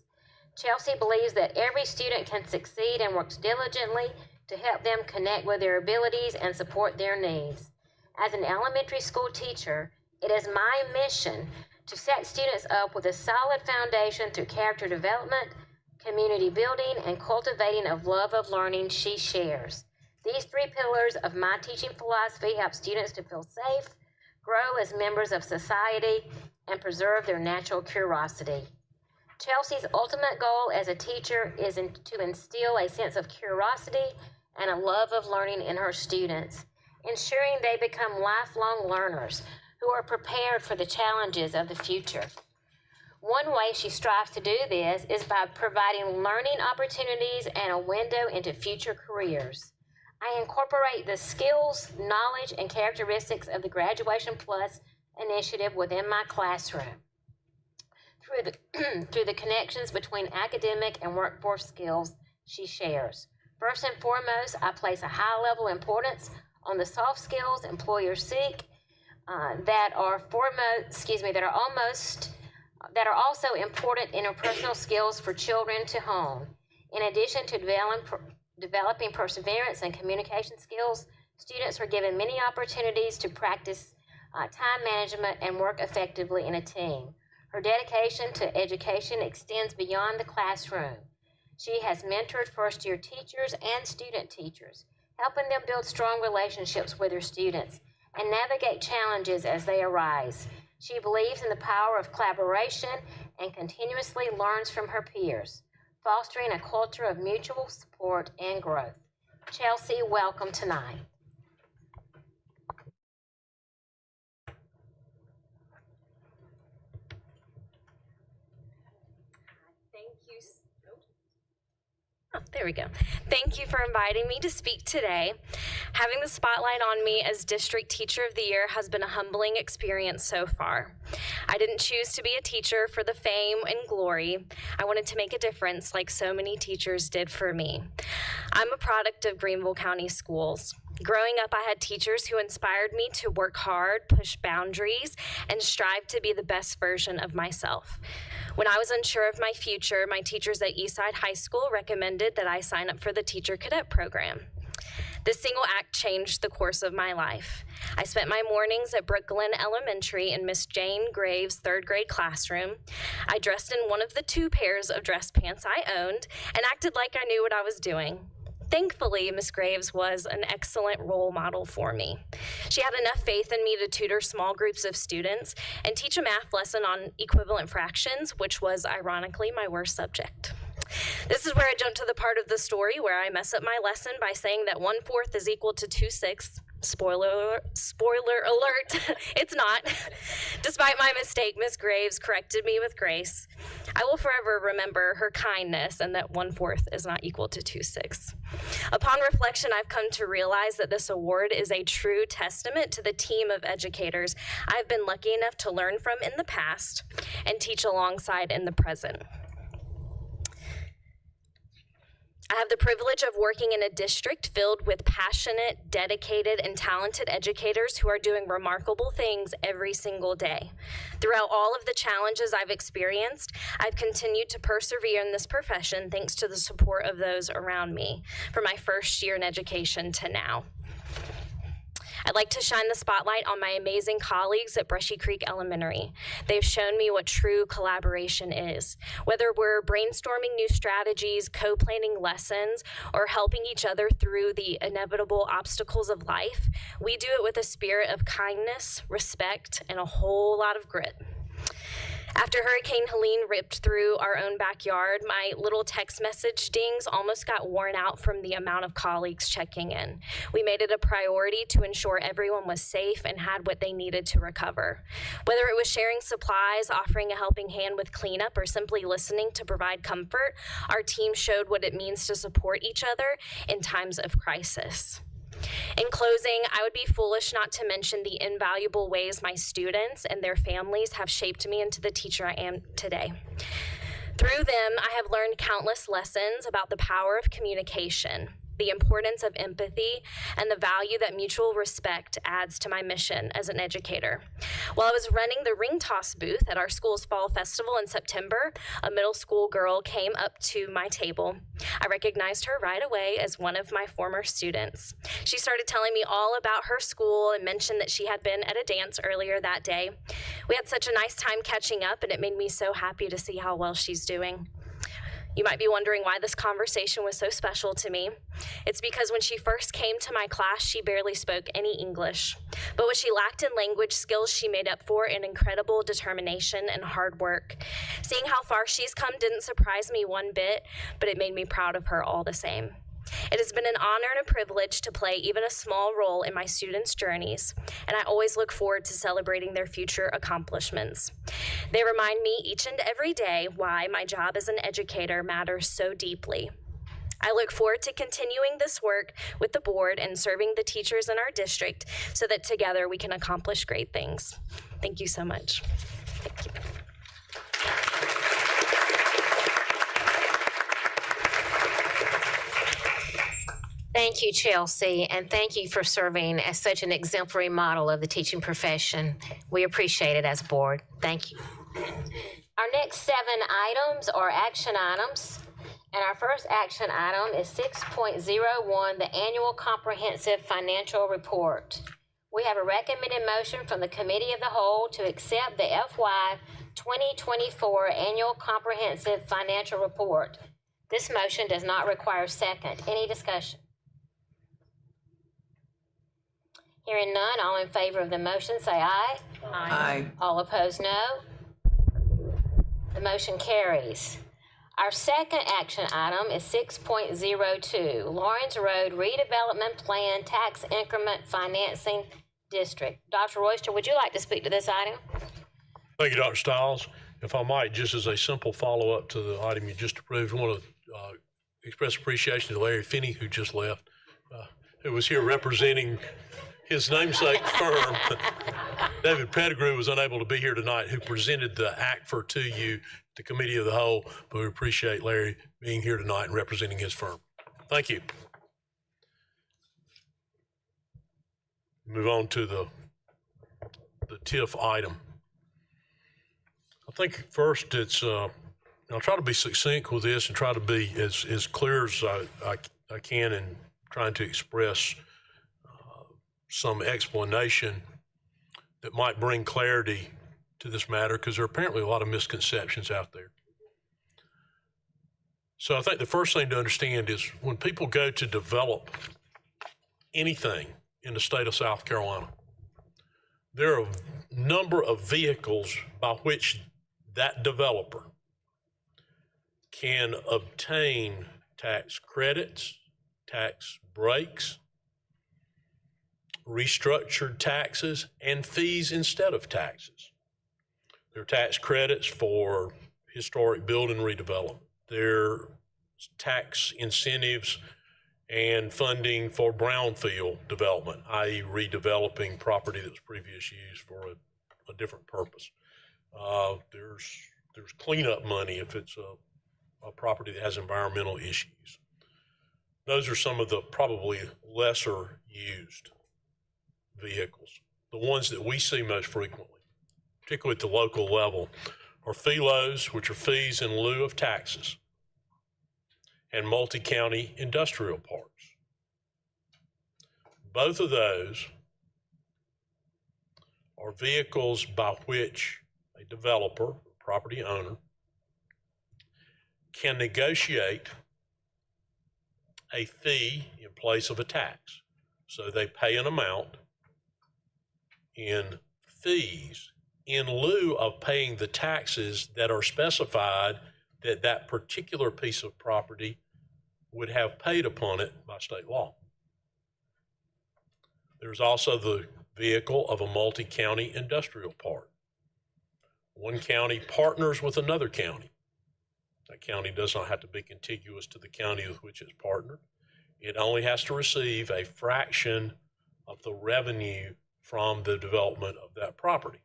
Chelsea believes that every student can succeed and works diligently to help them connect with their abilities and support their needs. As an elementary school teacher, it is my mission to set students up with a solid foundation through character development, community building, and cultivating of love of learning she shares. These 3 pillars of my teaching philosophy help students to feel safe, grow as members of society, and preserve their natural curiosity. Chelsea's ultimate goal as a teacher is to instill a sense of curiosity and a love of learning in her students, ensuring they become lifelong learners who are prepared for the challenges of the future. One way she strives to do this is by providing learning opportunities and a window into future careers. I incorporate the skills, knowledge, and characteristics of the Graduation Plus initiative within my classroom through the connections between academic and workforce skills she shares. First and foremost, I place a high level importance on the soft skills employers seek that are also important interpersonal skills for children to hone. In addition to developing perseverance and communication skills, students are given many opportunities to practice time management and work effectively in a team. Her dedication to education extends beyond the classroom. She has mentored first-year teachers and student teachers, helping them build strong relationships with their students and navigate challenges as they arise. She believes in the power of collaboration and continuously learns from her peers, fostering a culture of mutual support and growth. Chelsea, welcome tonight. Oh, there we go. Thank you for inviting me to speak today. Having the spotlight on me as District Teacher of the Year has been a humbling experience so far. I didn't choose to be a teacher for the fame and glory. I wanted to make a difference like so many teachers did for me. I'm a product of Greenville County Schools. Growing up, I had teachers who inspired me to work hard, push boundaries, and strive to be the best version of myself. When I was unsure of my future, my teachers at Eastside High School recommended that I sign up for the Teacher Cadet Program. This single act changed the course of my life. I spent my mornings at Brookglen Elementary in Miss Jane Graves' third grade classroom. I dressed in one of the 2 pairs of dress pants I owned and acted like I knew what I was doing. Thankfully, Miss Graves was an excellent role model for me. She had enough faith in me to tutor small groups of students and teach a math lesson on equivalent fractions, which was ironically my worst subject. This is where I jump to the part of the story where I mess up my lesson by saying that 1/4 is equal to 2/6. Spoiler alert, it's not. Despite my mistake, Miss Graves corrected me with grace. I will forever remember her kindness and that 1/4 is not equal to 2/6. Upon reflection, I've come to realize that this award is a true testament to the team of educators I've been lucky enough to learn from in the past and teach alongside in the present. I have the privilege of working in a district filled with passionate, dedicated, and talented educators who are doing remarkable things every single day. Throughout all of the challenges I've experienced, I've continued to persevere in this profession thanks to the support of those around me, from my first year in education to now. I'd like to shine the spotlight on my amazing colleagues at Brushy Creek Elementary. They've shown me what true collaboration is. Whether we're brainstorming new strategies, co-planning lessons, or helping each other through the inevitable obstacles of life, we do it with a spirit of kindness, respect, and a whole lot of grit. After Hurricane Helene ripped through our own backyard, my little text message dings almost got worn out from the amount of colleagues checking in. We made it a priority to ensure everyone was safe and had what they needed to recover. Whether it was sharing supplies, offering a helping hand with cleanup, or simply listening to provide comfort, our team showed what it means to support each other in times of crisis. In closing, I would be foolish not to mention the invaluable ways my students and their families have shaped me into the teacher I am today. Through them, I have learned countless lessons about the power of communication, the importance of empathy, and the value that mutual respect adds to my mission as an educator. While I was running the ring toss booth at our school's fall festival in September, a middle school girl came up to my table. I recognized her right away as one of my former students. She started telling me all about her school and mentioned that she had been at a dance earlier that day. We had such a nice time catching up, and it made me so happy to see how well she's doing. You might be wondering why this conversation was so special to me. It's because when she first came to my class, she barely spoke any English. But what she lacked in language skills, she made up for in incredible determination and hard work. Seeing how far she's come didn't surprise me one bit, but it made me proud of her all the same. It has been an honor and a privilege to play even a small role in my students' journeys, and I always look forward to celebrating their future accomplishments. They remind me each and every day why my job as an educator matters so deeply. I look forward to continuing this work with the board and serving the teachers in our district so that together we can accomplish great things. Thank you so much. Thank you. Thank you, Chelsea, and thank you for serving as such an exemplary model of the teaching profession. We appreciate it as a board. Thank you. Our next 7 items are action items, and our first action item is 6.01, the Annual Comprehensive Financial Report. We have a recommended motion from the Committee of the Whole to accept the FY 2024 Annual Comprehensive Financial Report. This motion does not require a second. Any discussion? Hearing none, all in favor of the motion say aye. Aye. All opposed, no. The motion carries. Our second action item is 6.02, Lawrence Road Redevelopment Plan Tax Increment Financing District. Dr. Royster, would you like to speak to this item? Thank you, Dr. Stiles. If I might, just as a simple follow-up to the item you just approved, I want to express appreciation to Larry Finney, who just left, who was here representing his namesake firm. David Pettigrew was unable to be here tonight, who presented the ACFR to you, the Committee of the Whole, but we appreciate Larry being here tonight and representing his firm. Thank you. Move on to the TIF item. I think first it's, I'll try to be succinct with this and try to be as clear as I can in trying to express some explanation that might bring clarity to this matter, because there are apparently a lot of misconceptions out there. So I think the first thing to understand is when people go to develop anything in the state of South Carolina, there are a number of vehicles by which that developer can obtain tax credits, tax breaks, restructured taxes, and fees instead of taxes. There are tax credits for historic building redevelopment. There are tax incentives and funding for brownfield development, i.e. redeveloping property that was previously used for a different purpose. There's cleanup money if it's a property that has environmental issues. Those are some of the probably lesser used vehicles. The ones that we see most frequently, particularly at the local level, are FELOs, which are fees in lieu of taxes, and multi-county industrial parks. Both of those are vehicles by which a developer, property owner, can negotiate a fee in place of a tax. So they pay an amount in fees in lieu of paying the taxes that are specified that that particular piece of property would have paid upon it by state law. There's also the vehicle of a multi-county industrial park. One county partners with another county. That county does not have to be contiguous to the county with which it's partnered. It only has to receive a fraction of the revenue from the development of that property.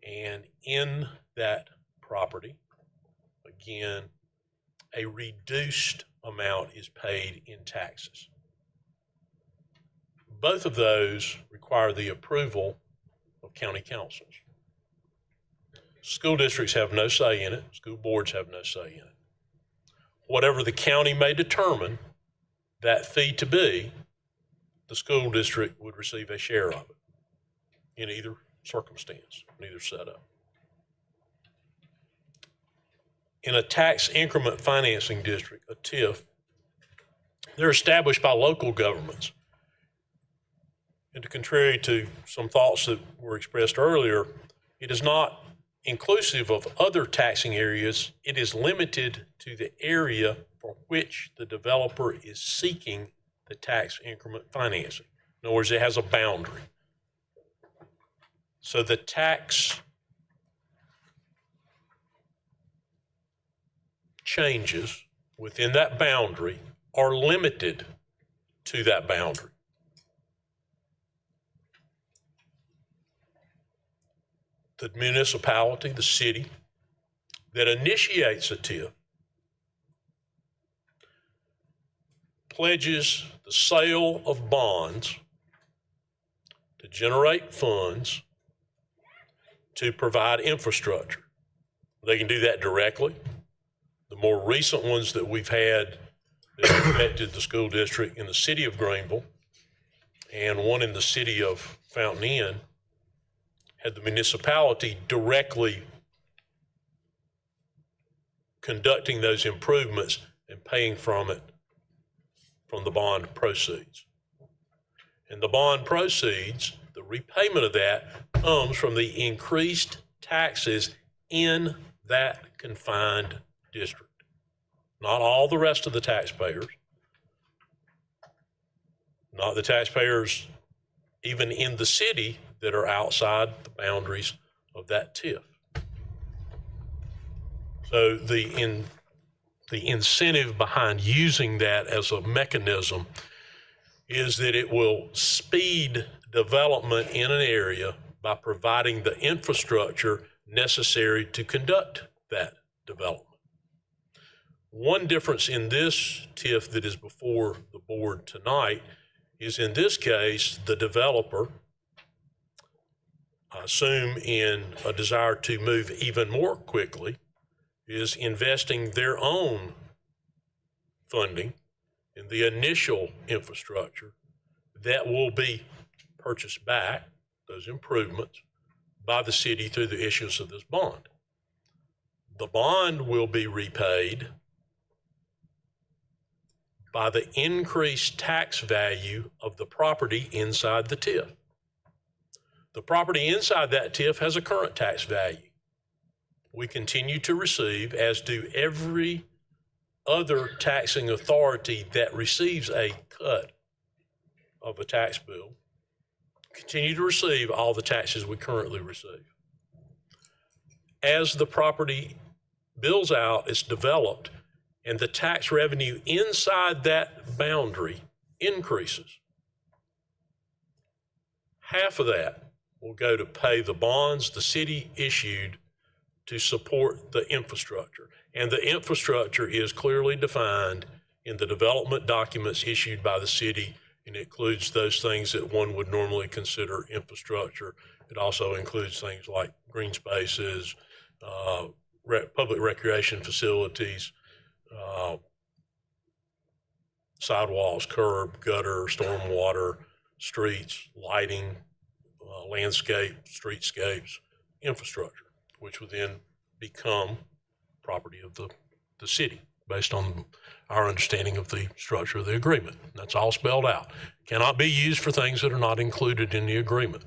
And in that property, again, a reduced amount is paid in taxes. Both of those require the approval of county councils. School districts have no say in it. School boards have no say in it. Whatever the county may determine that fee to be, the school district would receive a share of it in either circumstance, in either setup. in a tax increment financing district, a TIF, they're established by local governments. And contrary to some thoughts that were expressed earlier, it is not inclusive of other taxing areas. It is limited to the area for which the developer is seeking the tax increment financing. In other words, it has a boundary. So the tax changes within that boundary are limited to that boundary. The municipality, the city that initiates a TIF pledges the sale of bonds to generate funds to provide infrastructure. They can do that directly. The more recent ones that we've had that affected the school district in the city of Greenville and one in the city of Fountain Inn had the municipality directly conducting those improvements and paying from the bond proceeds. And the bond proceeds, the repayment of that comes from the increased taxes in that confined district. Not all the rest of the taxpayers, not the taxpayers even in the city that are outside the boundaries of that TIF. So the incentive behind using that as a mechanism is that it will speed development in an area by providing the infrastructure necessary to conduct that development. One difference in this TIF that is before the board tonight is in this case, the developer, I assume in a desire to move even more quickly, is investing their own funding in the initial infrastructure that will be purchased back, those improvements, by the city through the issuance of this bond. The bond will be repaid by the increased tax value of the property inside the TIF. The property inside that TIF has a current tax value. We continue to receive, as do every other taxing authority that receives a cut of a tax bill, continue to receive all the taxes we currently receive. As the property builds out, it's developed, and the tax revenue inside that boundary increases. Half of that will go to pay the bonds the city issued to support the infrastructure. And the infrastructure is clearly defined in the development documents issued by the city, and it includes those things that one would normally consider infrastructure. It also includes things like green spaces, public recreation facilities, sidewalks, curb, gutter, stormwater, streets, lighting, landscape, streetscapes, infrastructure, which would then become property of the city based on our understanding of the structure of the agreement. That's all spelled out. Cannot be used for things that are not included in the agreement.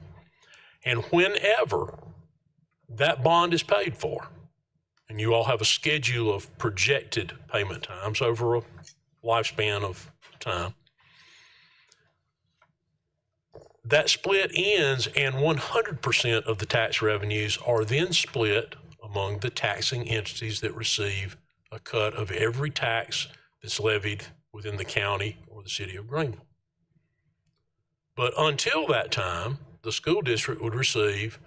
And whenever that bond is paid for, and you all have a schedule of projected payment times over a lifespan of time, that split ends and 100% of the tax revenues are then split among the taxing entities that receive a cut of every tax that's levied within the county or the city of Greenville. But until that time, the school district would receive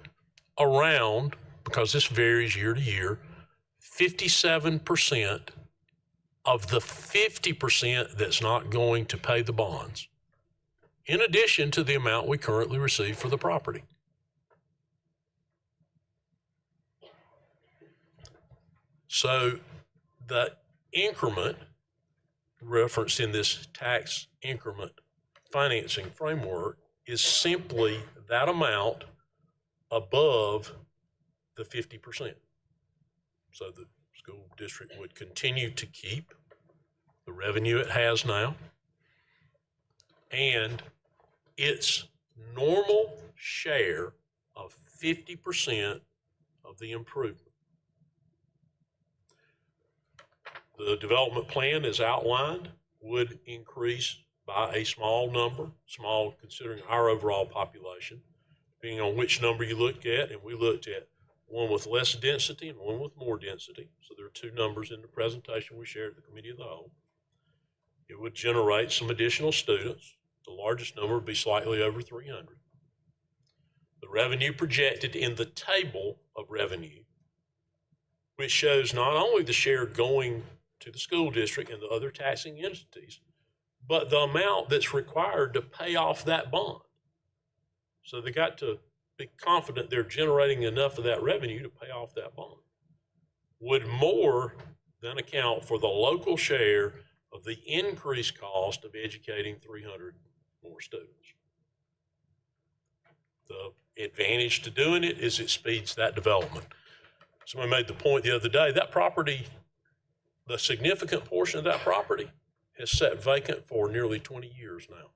around, because this varies year to year, 57% of the 50% that's not going to pay the bonds, in addition to the amount we currently receive for the property. So the increment referenced in this tax increment financing framework is simply that amount above the 50%. So the School district would continue to keep the revenue it has now and its normal share of 50% of the improvement. The development plan as outlined would increase by a small number, small considering our overall population, depending on which number you looked at, and we looked at one with less density and one with more density. So there are two numbers in the presentation we shared at the Committee of the Whole. It would generate some additional students. The largest number would be slightly over 300. The revenue projected in the table of revenue, which shows not only the share going to the school district and the other taxing entities, but the amount that's required to pay off that bond. So they got to be confident they're generating enough of that revenue to pay off that bond. Would more than account for the local share of the increased cost of educating 300 more students. The advantage to doing it is it speeds that development. Somebody made the point the other day, that property, the significant portion of that property has sat vacant for nearly 20 years now.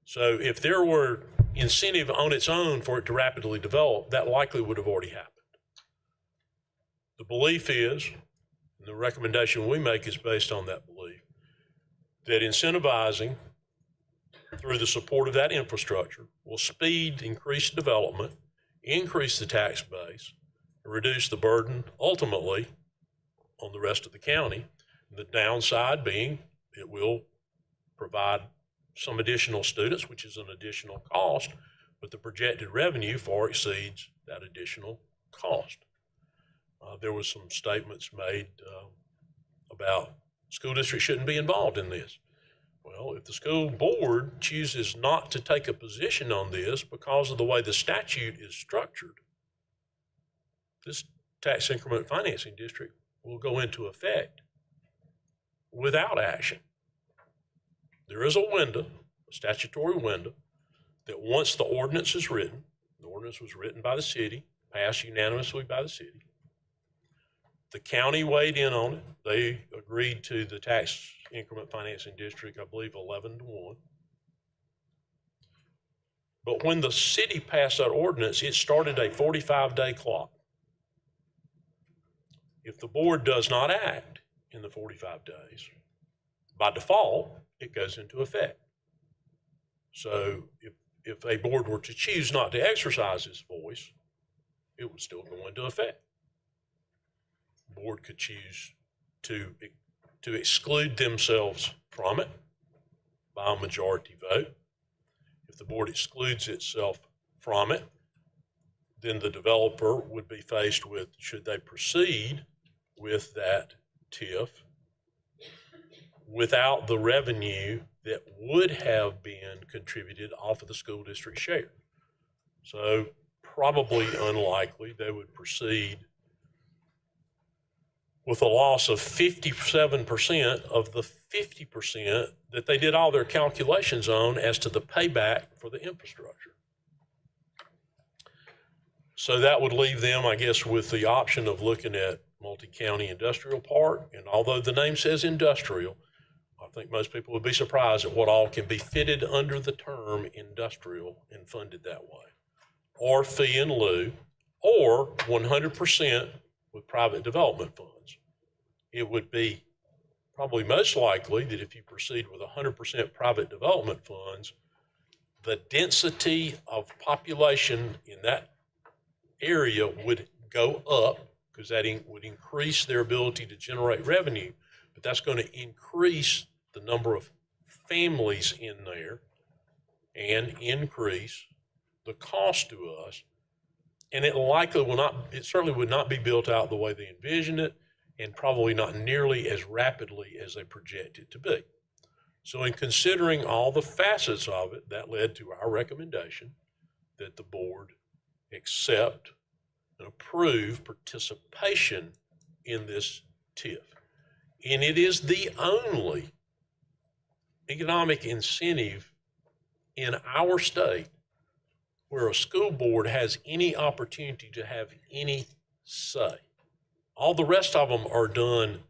So if there were incentive on its own for it to rapidly develop, that likely would have already happened. The belief is, and the recommendation we make is based on that belief, that incentivizing through the support of that infrastructure will speed increased development, increase the tax base, and reduce the burden ultimately on the rest of the county. The downside being it will provide some additional students, which is an additional cost, but the projected revenue far exceeds that additional cost. There was some statements made about school districts shouldn't be involved in this. Well, if the school board chooses not to take a position on this because of the way the statute is structured, this tax increment financing district will go into effect without action. There is a window, a statutory window, that once the ordinance is written, the ordinance was written by the city, passed unanimously by the city. The county weighed in on it. They agreed to the tax increment financing district, I believe 11-1. But when the city passed that ordinance, it started a 45-day clock. If the board does not act in the 45 days, by default, it goes into effect. So if a board were to choose not to exercise its voice, it would still go into effect. The board could choose to exclude themselves from it by a majority vote. If the board excludes itself from it, then the developer would be faced with, should they proceed with that TIF without the revenue that would have been contributed off of the school district share. So probably unlikely they would proceed with a loss of 57% of the 50% that they did all their calculations on as to the payback for the infrastructure. So that would leave them, I guess, with the option of looking at multi-county industrial park. And although the name says industrial, I think most people would be surprised at what all can be fitted under the term industrial and funded that way. Or fee in lieu, or 100% with private development funds. It would be probably most likely that if you proceed with 100% private development funds, the density of population in that area would go up because that would increase their ability to generate revenue, but that's going to increase the number of families in there and increase the cost to us. And it likely will not, it certainly would not be built out the way they envisioned it, and probably not nearly as rapidly as they project it to be. So in considering all the facets of it, that led to our recommendation that the board accept and approve participation in this TIF. And it is the only economic incentive in our state where a school board has any opportunity to have any say. All the rest of them are done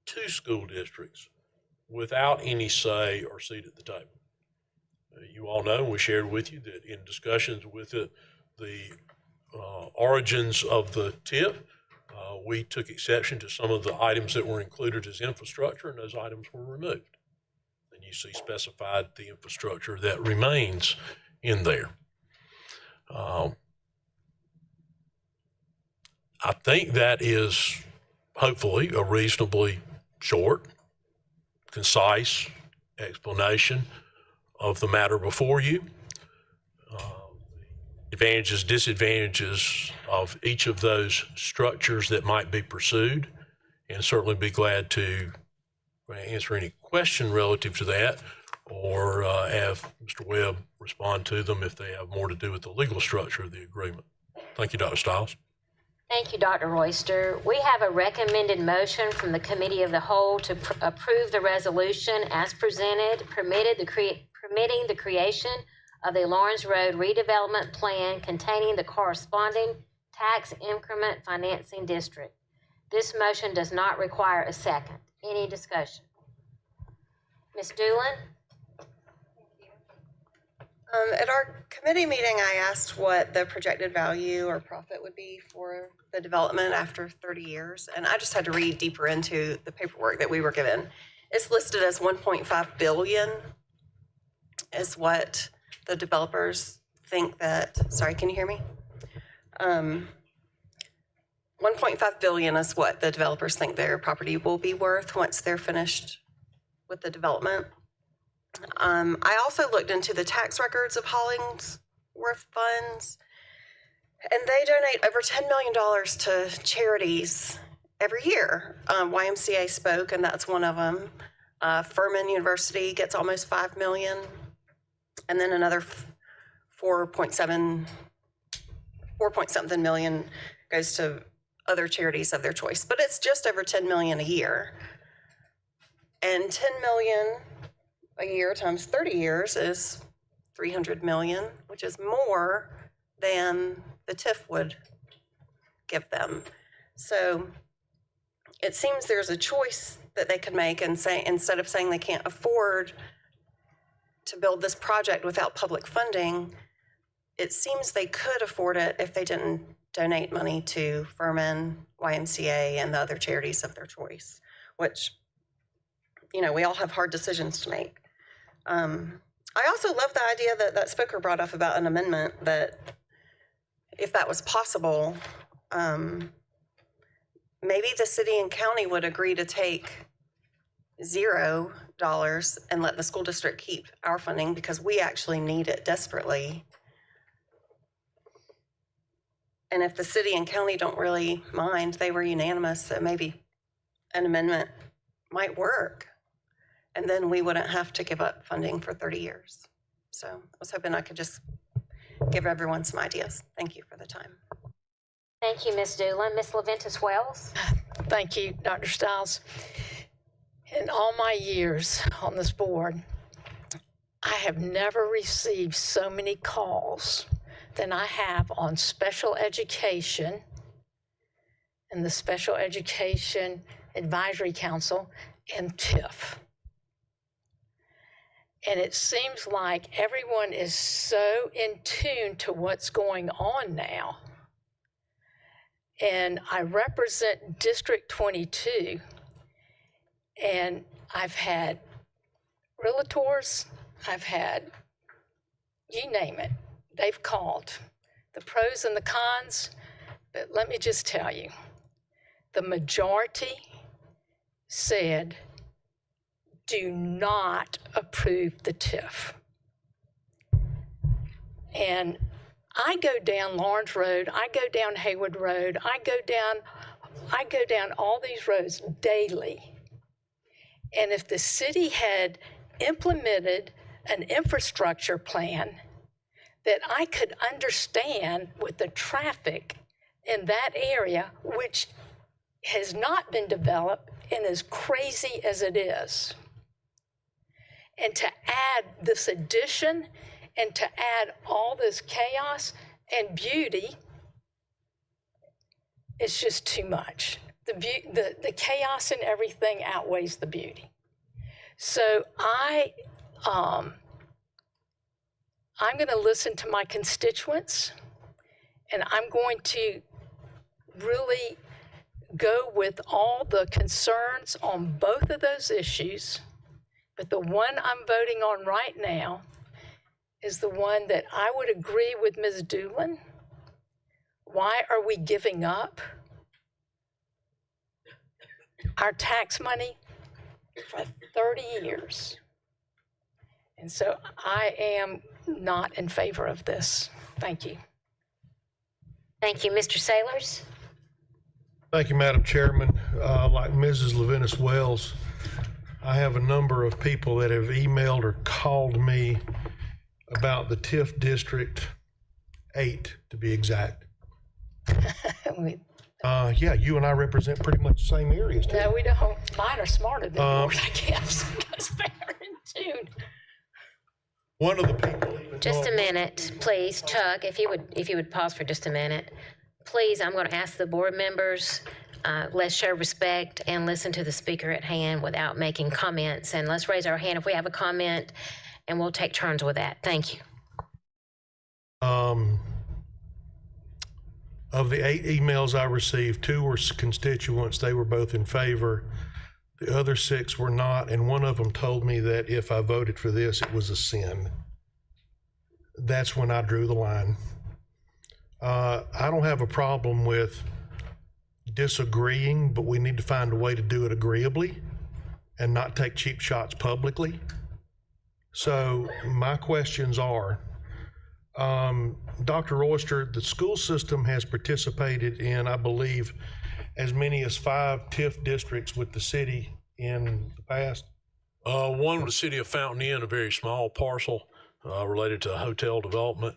to school districts without any say or seat at the table. You all know, and we shared with you that in discussions with the origins of the TIF, we took exception to some of the items that were included as infrastructure, and those items were removed. And you see specified the infrastructure that remains in there. I think that is hopefully a reasonably short, concise explanation of the matter before you. Advantages, disadvantages of each of those structures that might be pursued, and certainly be glad to answer any question relative to that, or have Mr. Webb respond to them if they have more to do with the legal structure of the agreement. Thank you, Dr. Stiles. Thank you, Dr. Royster. We have a recommended motion from the Committee of the Whole to approve the resolution as presented, permitting the creation of the Lawrence Road redevelopment plan containing the corresponding tax increment financing district. This motion does not require a second. Any discussion? Ms. Doolin? At our committee meeting, I asked what the projected value or profit would be for the development after 30 years, and I just had to read deeper into the paperwork that we were given. It's listed as 1.5 billion is what the developers think that, sorry, can you hear me? 1.5 billion is what the developers think their property will be worth once they're finished with the development. I also looked into the tax records of Hollingsworth funds, and they donate over $10 million to charities every year. YMCA spoke, and that's one of them. Furman University gets almost $5 million, and then another 4.something million goes to other charities of their choice. But it's just over $10 million a year, and 10 million a year times 30 years is 300 million, which is more than the TIF would give them. So it seems there's a choice that they could make and say, instead of saying they can't afford to build this project without public funding, it seems they could afford it if they didn't donate money to Furman, YMCA, and the other charities of their choice, which, you know, we all have hard decisions to make. I also love the idea that that speaker brought up about an amendment that if that was possible, maybe the city and county would agree to take $0 and let the school district keep our funding because we actually need it desperately. And if the city and county don't really mind, they were unanimous that maybe an amendment might work. And then we wouldn't have to give up funding for 30 years. So I was hoping I could just give everyone some ideas. Thank you for the time. Thank you, Ms. Doolin. Ms. Leventis Wells? Thank you, Dr. Stiles. In all my years on this board, I have never received so many calls than I have on special education and the Special Education Advisory Council and TIF. And it seems like everyone is so in tune to what's going on now. And I represent District 22, and I've had realtors, I've had, you name it, they've called, the pros and the cons, but let me just tell you, the majority said, do not approve the TIF. And I go down Lawrence Road, I go down Haywood Road, I go down all these roads daily. And if the city had implemented an infrastructure plan that I could understand with the traffic in that area, which has not been developed and as crazy as it is, and to add this addition and to add all this chaos and beauty, it's just too much. The chaos and everything outweighs the beauty. So I'm going to listen to my constituents, and I'm going to really go with all the concerns on both of those issues. But the one I'm voting on right now is the one that I would agree with Ms. Doolin. Why are we giving up our tax money for 30 years? And so I am not in favor of this. Thank you. Thank you. Mr. Sailors? Thank you, Madam Chairman. Like Mrs. Levinas Wells, I have a number of people that have emailed or called me about the TIF District 8, to be exact. Yeah, you and I represent pretty much the same areas, too. No, we don't. Mine are smarter than yours, I guess, because they're in tune. One of the people. Just a minute, please, Chuck, if you would pause for just a minute. Please, I'm going to ask the board members, let's show respect and listen to the speaker at hand without making comments. And let's raise our hand if we have a comment, and we'll take turns with that. Thank you. Of the 8 emails I received, 2 were constituents. They were both in favor. The other 6 were not, and one of them told me that if I voted for this, it was a sin. That's when I drew the line. I don't have a problem with disagreeing, but we need to find a way to do it agreeably and not take cheap shots publicly. So my questions are, Dr. Oyster, the school system has participated in, I believe, as many as 5 TIF districts with the city in the past. One with the city of Fountain Inn, a very small parcel related to hotel development.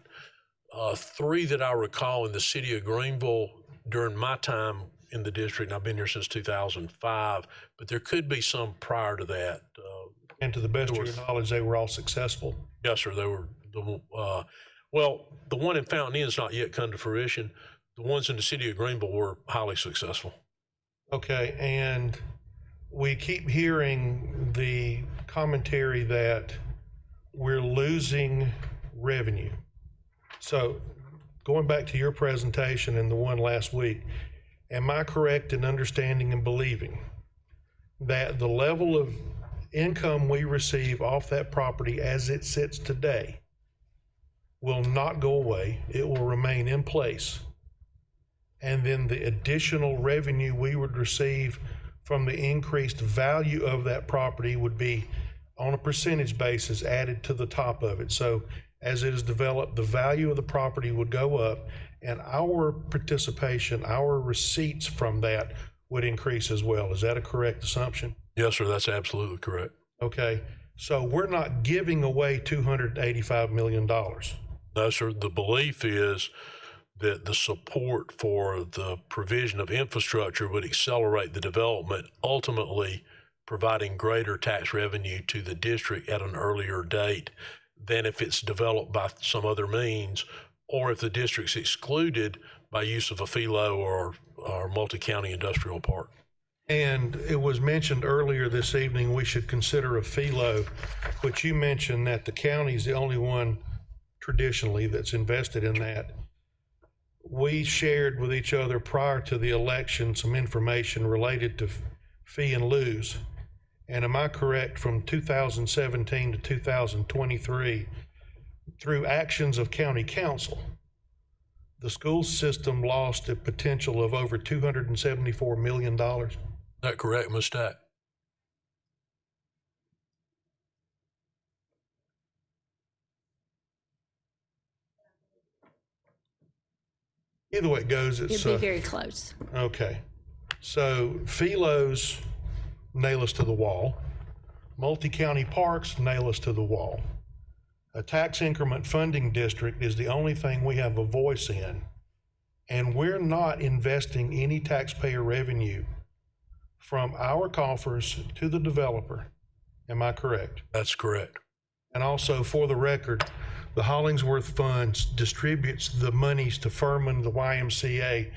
3 that I recall in the city of Greenville during my time in the district, and I've been here since 2005, but there could be some prior to that. And to the best of your knowledge, they were all successful? Yes, sir. They were, well, the one in Fountain Inn has not yet come to fruition. The ones in the city of Greenville were highly successful. Okay, and we keep hearing the commentary that we're losing revenue. So going back to your presentation and the one last week, am I correct in understanding and believing that the level of income we receive off that property as it sits today will not go away? It will remain in place. And then the additional revenue we would receive from the increased value of that property would be on a percentage basis added to the top of it. So as it is developed, the value of the property would go up, and our participation, our receipts from that would increase as well. Is that a correct assumption? Yes, sir. That's absolutely correct. Okay. So we're not giving away $285 million. No, sir. The belief is that the support for the provision of infrastructure would accelerate the development, ultimately providing greater tax revenue to the district at an earlier date than if it's developed by some other means, or if the district's excluded by use of a FELO or multi-county industrial park. And it was mentioned earlier this evening we should consider a FELO, which you mentioned that the county's the only one traditionally that's invested in that. We shared with each other prior to the election some information related to fee and lieu's. And am I correct, from 2017 to 2023, through actions of county council, the school system lost a potential of over $274 million? Is that correct, Ms. Stack? Either way it goes, it's... You'd be very close. Okay. So FELOs nail us to the wall. Multi-county parks nail us to the wall. A tax increment funding district is the only thing we have a voice in. And we're not investing any taxpayer revenue from our coffers to the developer. Am I correct? That's correct. And also, for the record, the Hollingsworth Funds distributes the monies to Furman, the YMCA.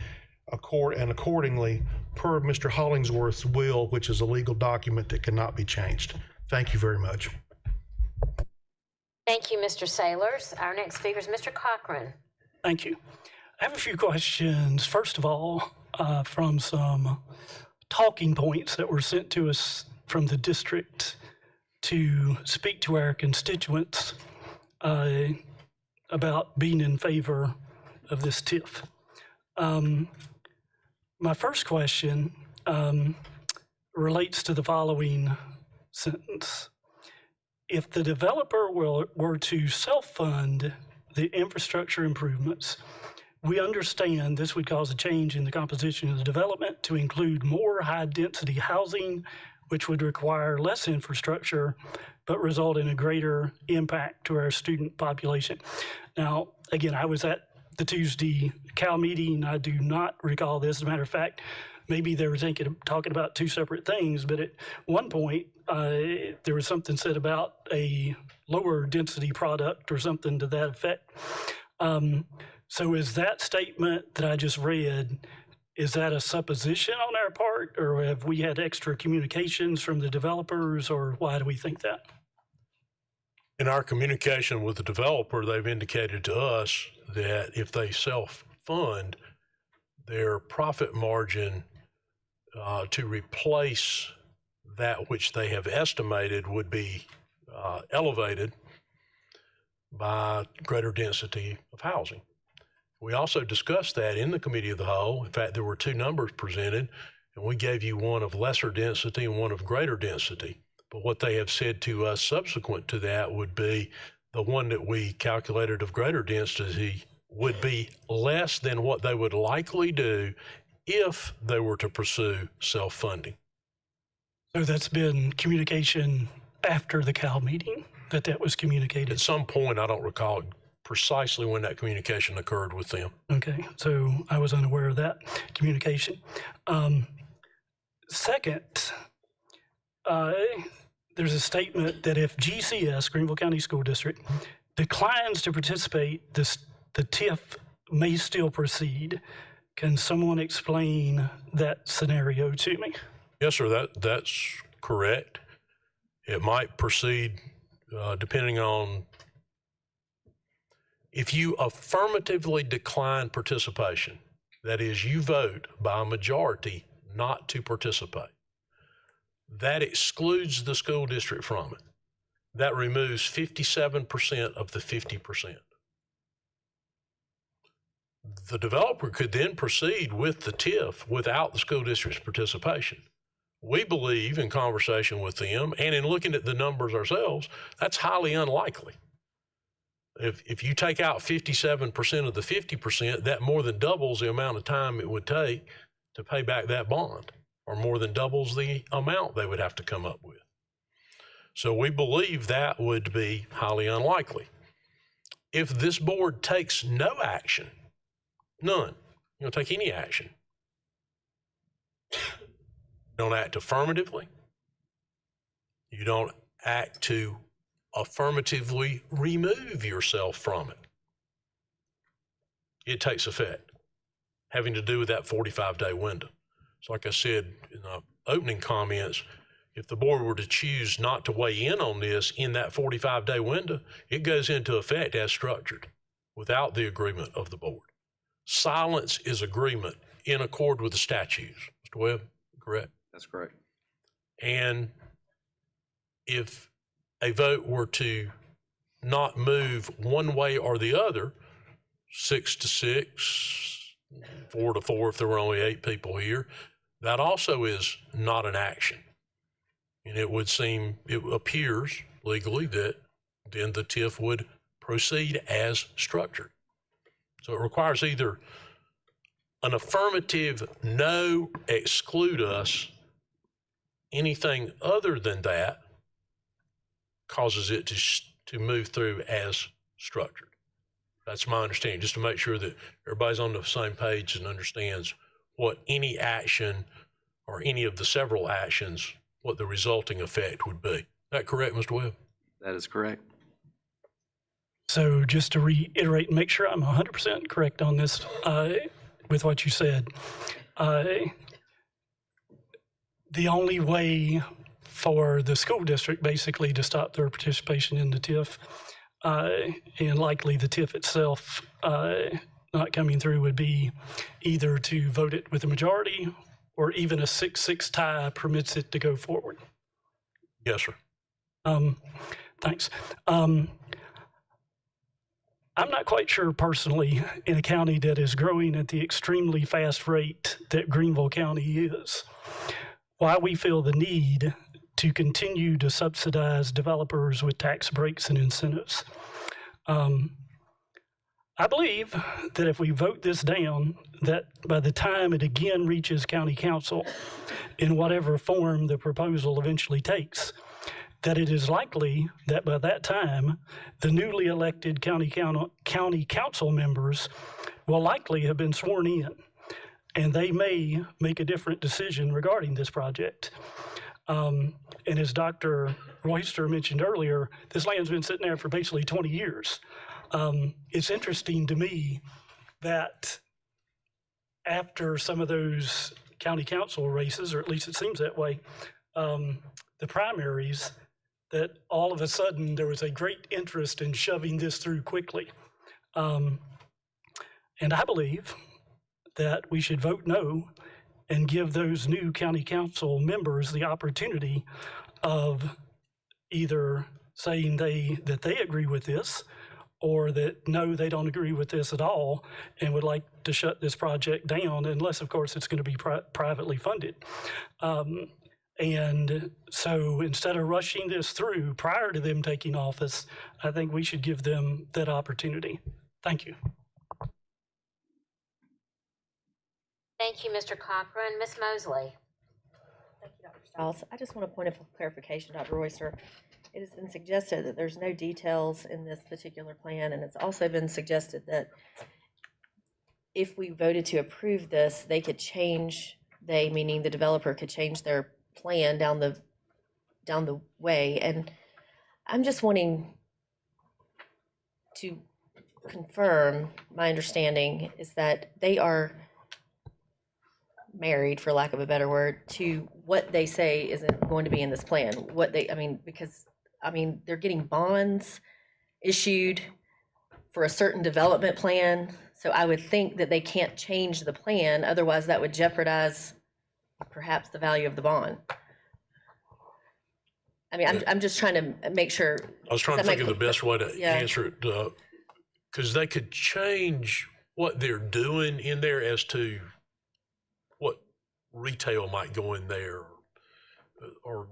accordingly per Mr. Hollingsworth's will, which is a legal document that cannot be changed. Thank you very much. Thank you, Mr. Sailors. Our next speaker is Mr. Cochran. Thank you. I have a few questions. First of all, from some talking points that were sent to us from the district to speak to our constituents about being in favor of this TIF. My first question relates to the following sentence. If the developer were to self-fund the infrastructure improvements, we understand this would cause a change in the composition of the development to include more high-density housing, which would require less infrastructure, but result in a greater impact to our student population. Now, again, I was at the Tuesday Cal meeting. I do not recall this. As a matter of fact, maybe they were talking about two separate things, but at one point, there was something said about a lower density product or something to that effect. So is that statement that I just read, is that a supposition on our part, or have we had extra communications from the developers, or why do we think that? In our communication with the developer, they've indicated to us that if they self-fund, their profit margin to replace that which they have estimated would be elevated by greater density of housing. We also discussed that in the committee of the whole. In fact, there were two numbers presented, and we gave you one of lesser density and one of greater density. But what they have said to us subsequent to that would be the one that we calculated of greater density would be less than what they would likely do if they were to pursue self-funding. So that's been communication after the Cal meeting, that was communicated? At some point, I don't recall precisely when that communication occurred with them. Okay, so I was unaware of that communication. Second, there's a statement that if GCS, Greenville County School District, declines to participate, the TIF may still proceed. Can someone explain that scenario to me? Yes, sir, that's correct. It might proceed depending on if you affirmatively decline participation, that is, you vote by a majority not to participate. That excludes the school district from it. That removes 57% of the 50%. The developer could then proceed with the TIF without the school district's participation. We believe, in conversation with them and in looking at the numbers ourselves, that's highly unlikely. If you take out 57% of the 50%, that more than doubles the amount of time it would take to pay back that bond, or more than doubles the amount they would have to come up with. So we believe that would be highly unlikely. If this board takes no action, none, you don't take any action, you don't act affirmatively, you don't act to affirmatively remove yourself from it, it takes effect, having to do with that 45-day window. So like I said in the opening comments, if the board were to choose not to weigh in on this in that 45-day window, it goes into effect as structured without the agreement of the board. Silence is agreement in accord with the statutes. Mr. Webb, correct? That's correct. And if a vote were to not move one way or the other, 6-6, 4-4 if there were only 8 people here, that also is not an action. And it appears legally that then the TIF would proceed as structured. So it requires either an affirmative no, exclude us, anything other than that causes it to move through as structured. That's my understanding, just to make sure that everybody's on the same page and understands what any action or any of the several actions, what the resulting effect would be. Is that correct, Mr. Webb? That is correct. So just to reiterate and make sure I'm 100% correct on this, with what you said. The only way for the school district basically to stop their participation in the TIF, and likely the TIF itself not coming through, would be either to vote it with a majority or even a 6-6 tie permits it to go forward. Yes, sir. Thanks. I'm not quite sure personally, in a county that is growing at the extremely fast rate that Greenville County is, why we feel the need to continue to subsidize developers with tax breaks and incentives. I believe that if we vote this down, that by the time it again reaches county council, in whatever form the proposal eventually takes, that it is likely that by that time, the newly elected county council members will likely have been sworn in, and they may make a different decision regarding this project. And as Dr. Royster mentioned earlier, this land's been sitting there for basically 20 years. It's interesting to me that after some of those county council races, or at least it seems that way, the primaries, that all of a sudden there was a great interest in shoving this through quickly. And I believe that we should vote no and give those new county council members the opportunity of either saying that they agree with this, or that no, they don't agree with this at all and would like to shut this project down, unless, of course, it's going to be privately funded. And so instead of rushing this through prior to them taking office, I think we should give them that opportunity. Thank you. Thank you, Mr. Cochran. Ms. Mosley. Thank you, Dr. Stiles. I just want a point of clarification, Dr. Royster. It has been suggested that there's no details in this particular plan, and it's also been suggested that if we voted to approve this, they could change, meaning the developer could change their plan down the way. And I'm just wanting to confirm, my understanding is that they are married, for lack of a better word, to what they say isn't going to be in this plan. Because they're getting bonds issued for a certain development plan. So I would think that they can't change the plan. Otherwise, that would jeopardize perhaps the value of the bond. I'm just trying to make sure. I was trying to think of the best way to answer it, because they could change what they're doing in there as to what retail might go in there, or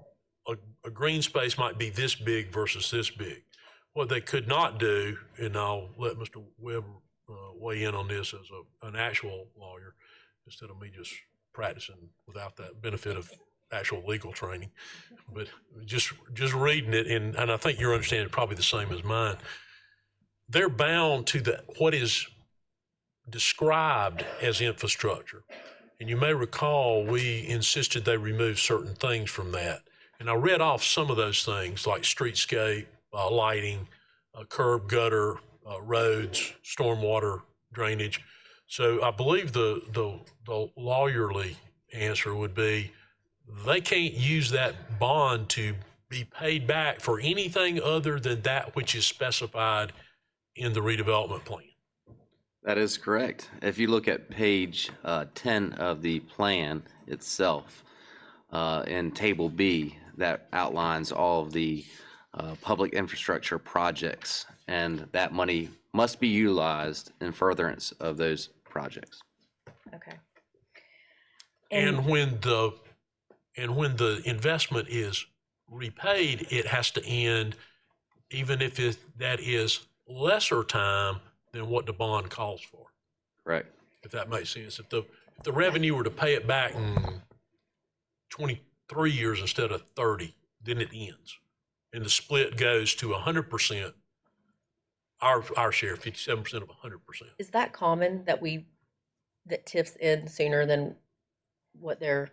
a green space might be this big versus this big. What they could not do, and I'll let Mr. Webb weigh in on this as an actual lawyer, instead of me just practicing without that benefit of actual legal training, but just reading it, and I think your understanding is probably the same as mine. They're bound to what is described as infrastructure. And you may recall we insisted they remove certain things from that. And I read off some of those things like streetscape, lighting, curb, gutter, roads, stormwater drainage. So I believe the lawyerly answer would be they can't use that bond to be paid back for anything other than that which is specified in the redevelopment plan. That is correct. If you look at page 10 of the plan itself, in Table B, that outlines all of the public infrastructure projects, and that money must be utilized in furtherance of those projects. Okay. And when the investment is repaid, it has to end, even if that is lesser time than what the bond calls for. Right. If that makes sense. If the revenue were to pay it back in 23 years instead of 30, then it ends. And the split goes to 100%, our share, 57% of 100%. Is that common that TIFs end sooner than what they're,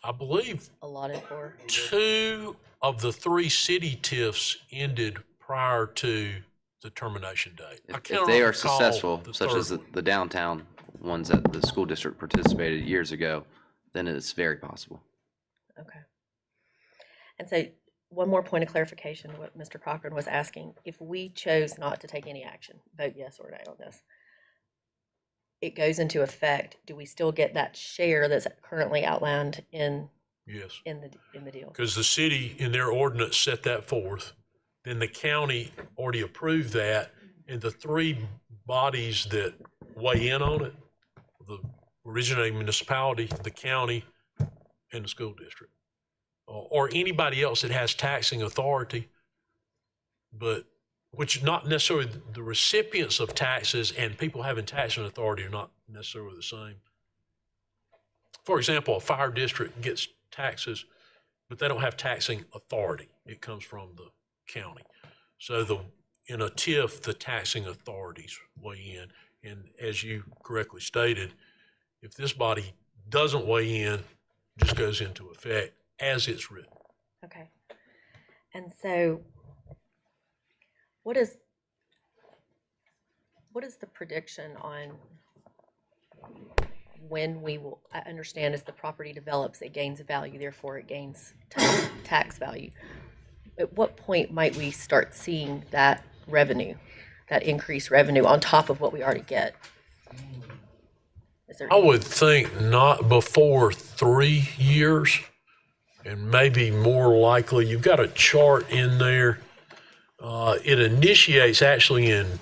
I believe, allotted for? 2 of the 3 city TIFs ended prior to the termination date. If they are successful, such as the downtown ones that the school district participated years ago, then it's very possible. Okay. And so one more point of clarification, what Mr. Cochran was asking, if we chose not to take any action, vote yes or no on this, it goes into effect, do we still get that share that's currently outlined in Yes. in the deal? Because the city in their ordinance set that forth, then the county already approved that, and the three bodies that weigh in on it, the originating municipality, the county, and the school district, or anybody else that has taxing authority, but which not necessarily the recipients of taxes and people having taxing authority are not necessarily the same. For example, a fire district gets taxes, but they don't have taxing authority. It comes from the county. So in a TIF, the taxing authorities weigh in. And as you correctly stated, if this body doesn't weigh in, just goes into effect as it's written. Okay. And so what is the prediction on when we will, I understand as the property develops, it gains value, therefore it gains tax value. At what point might we start seeing that revenue, that increased revenue on top of what we already get? I would think not before 3 years, and maybe more likely, you've got a chart in there. It initiates actually in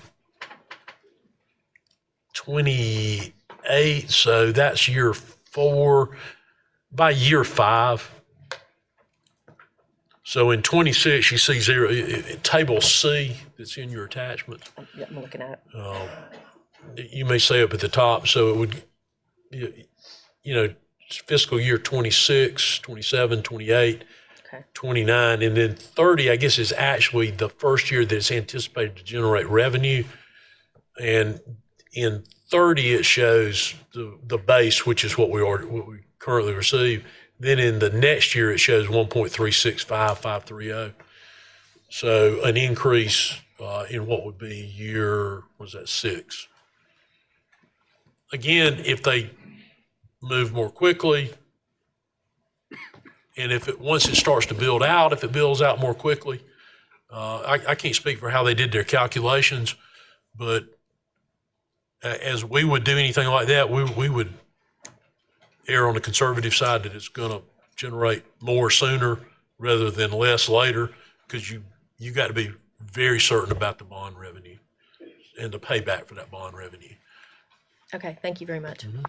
28, so that's year 4. By year 5. So in 26, you see zero, table C that's in your attachment. Yeah, I'm looking at it. You may say up at the top, so it would, fiscal year 26, 27, 28, okay, 29, and then 30, I guess, is actually the first year that it's anticipated to generate revenue. And in 30, it shows the base, which is what we currently receive. Then in the next year, it shows 1.365530. So an increase in what would be year, was that 6? Again, if they move more quickly, and once it starts to build out, if it builds out more quickly, I can't speak for how they did their calculations, but as we would do anything like that, we would err on the conservative side that it's going to generate more sooner rather than less later, because you got to be very certain about the bond revenue and the payback for that bond revenue. Okay, thank you very much. Mm-hmm.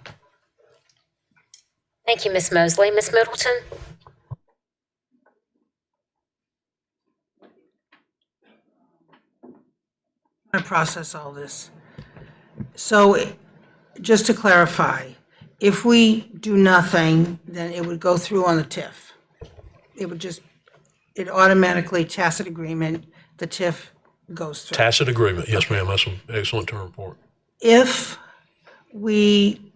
Thank you, Ms. Mosley. Ms. Middleton? I process all this. So just to clarify, if we do nothing, then it would go through on the TIF. It automatically tacit agreement, the TIF goes through. Tacit agreement, yes, ma'am. That's an excellent term for it. If we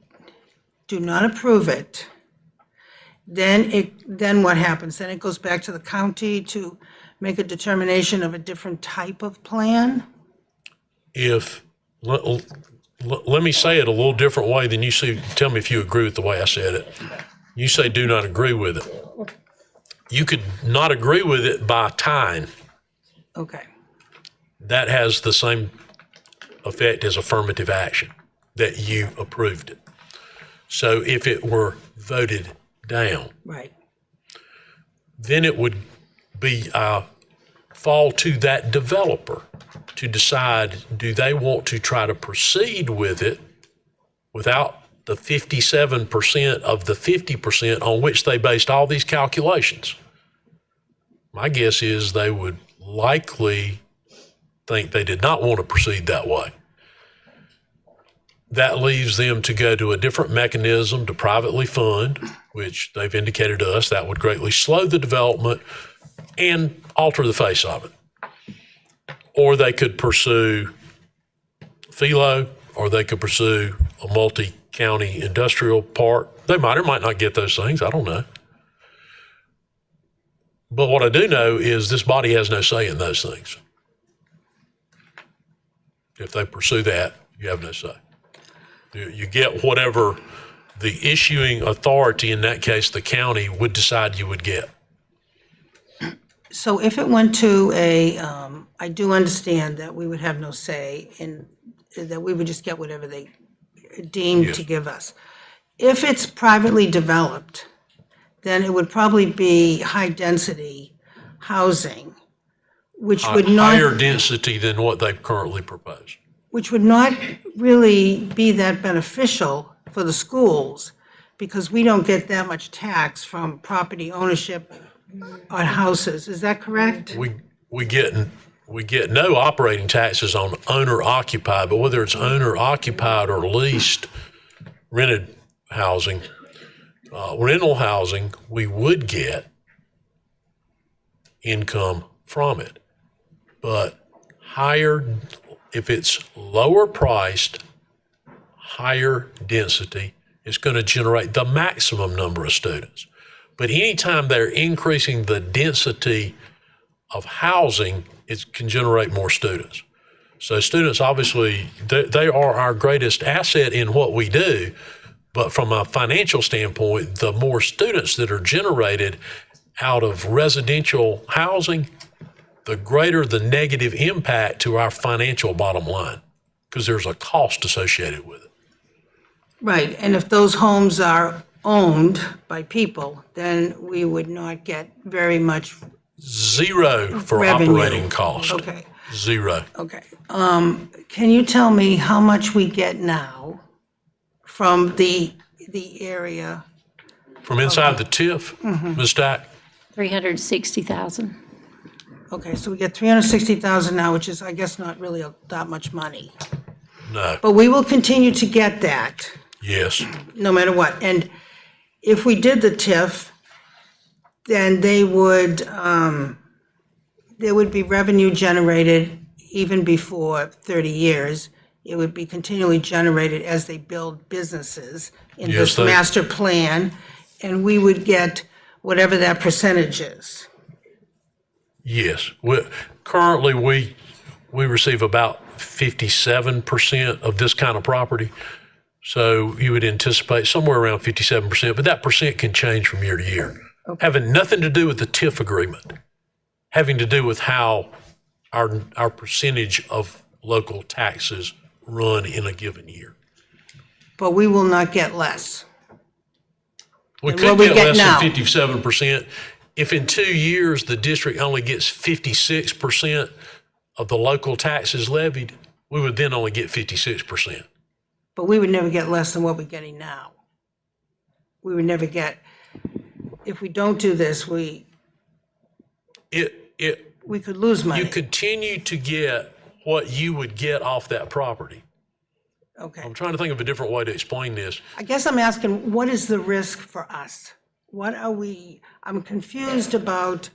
do not approve it, then what happens? Then it goes back to the county to make a determination of a different type of plan? Let me say it a little different way than you see. Tell me if you agree with the way I said it. You say do not agree with it. You could not agree with it by time. Okay. That has the same effect as affirmative action, that you approved it. So if it were voted down, right, then it would be fall to that developer to decide, do they want to try to proceed with it without the 57% of the 50% on which they based all these calculations? My guess is they would likely think they did not want to proceed that way. That leaves them to go to a different mechanism to privately fund, which they've indicated to us that would greatly slow the development and alter the face of it. Or they could pursue philo, or they could pursue a multi-county industrial park. They might or might not get those things. I don't know. But what I do know is this body has no say in those things. If they pursue that, you have no say. You get whatever the issuing authority, in that case, the county, would decide you would get. So if it went to a, I do understand that we would have no say in, that we would just get whatever they deemed to give us. If it's privately developed, then it would probably be high-density housing, which would not. Higher density than what they've currently proposed. Which would not really be that beneficial for the schools, because we don't get that much tax from property ownership on houses. Is that correct? We get no operating taxes on owner occupied, but whether it's owner occupied or leased rented housing, rental housing, we would get income from it. But higher, if it's lower priced, higher density, it's going to generate the maximum number of students. But anytime they're increasing the density of housing, it can generate more students. So students, obviously, they are our greatest asset in what we do. But from a financial standpoint, the more students that are generated out of residential housing, the greater the negative impact to our financial bottom line, because there's a cost associated with it. Right, and if those homes are owned by people, then we would not get very much. Zero for revenue. Operating cost. Okay. Zero. Okay. Can you tell me how much we get now from the area? From inside the TIF, Ms. Stack? 360,000. Okay, so we get 360,000 now, which is, I guess, not really that much money. No. But we will continue to get that, Yes. no matter what. And if we did the TIF, then there would be revenue generated even before 30 years. It would be continually generated as they build businesses in Yes, this master plan, and we would get whatever that percentage is. Yes. Currently, we receive about 57% of this kind of property. So you would anticipate somewhere around 57%, but that percent can change from year to year. Okay. Having nothing to do with the TIF agreement, having to do with how our percentage of local taxes run in a given year. But we will not get less. We could get less than 57%. If in 2 years the district only gets 56% of the local taxes levied, we would then only get 56%. But we would never get less than what we're getting now. We would never get, if we don't do this, we could lose money. You continue to get what you would get off that property. Okay. I'm trying to think of a different way to explain this. I guess I'm asking, what is the risk for us? I'm confused about,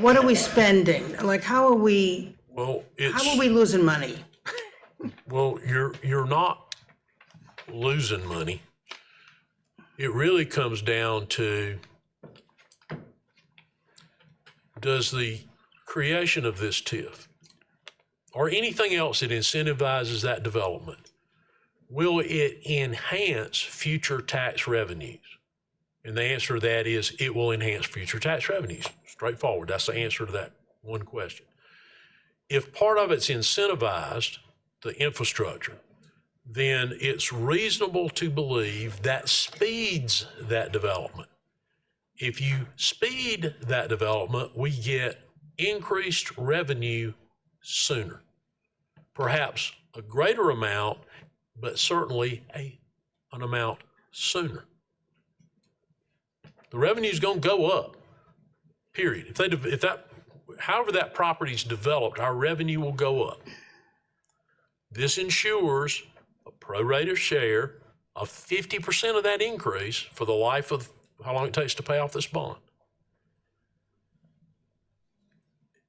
what are we spending? Like, how are we losing money? Well, you're not losing money. It really comes down to, does the creation of this TIF or anything else that incentivizes that development, will it enhance future tax revenues? And the answer to that is it will enhance future tax revenues. Straightforward. That's the answer to that one question. If part of it's incentivized, the infrastructure, then it's reasonable to believe that speeds that development. If you speed that development, we get increased revenue sooner. Perhaps a greater amount, but certainly an amount sooner. The revenue's going to go up, period. However that property's developed, our revenue will go up. This ensures a prorated share of 50% of that increase for the life of how long it takes to pay off this bond.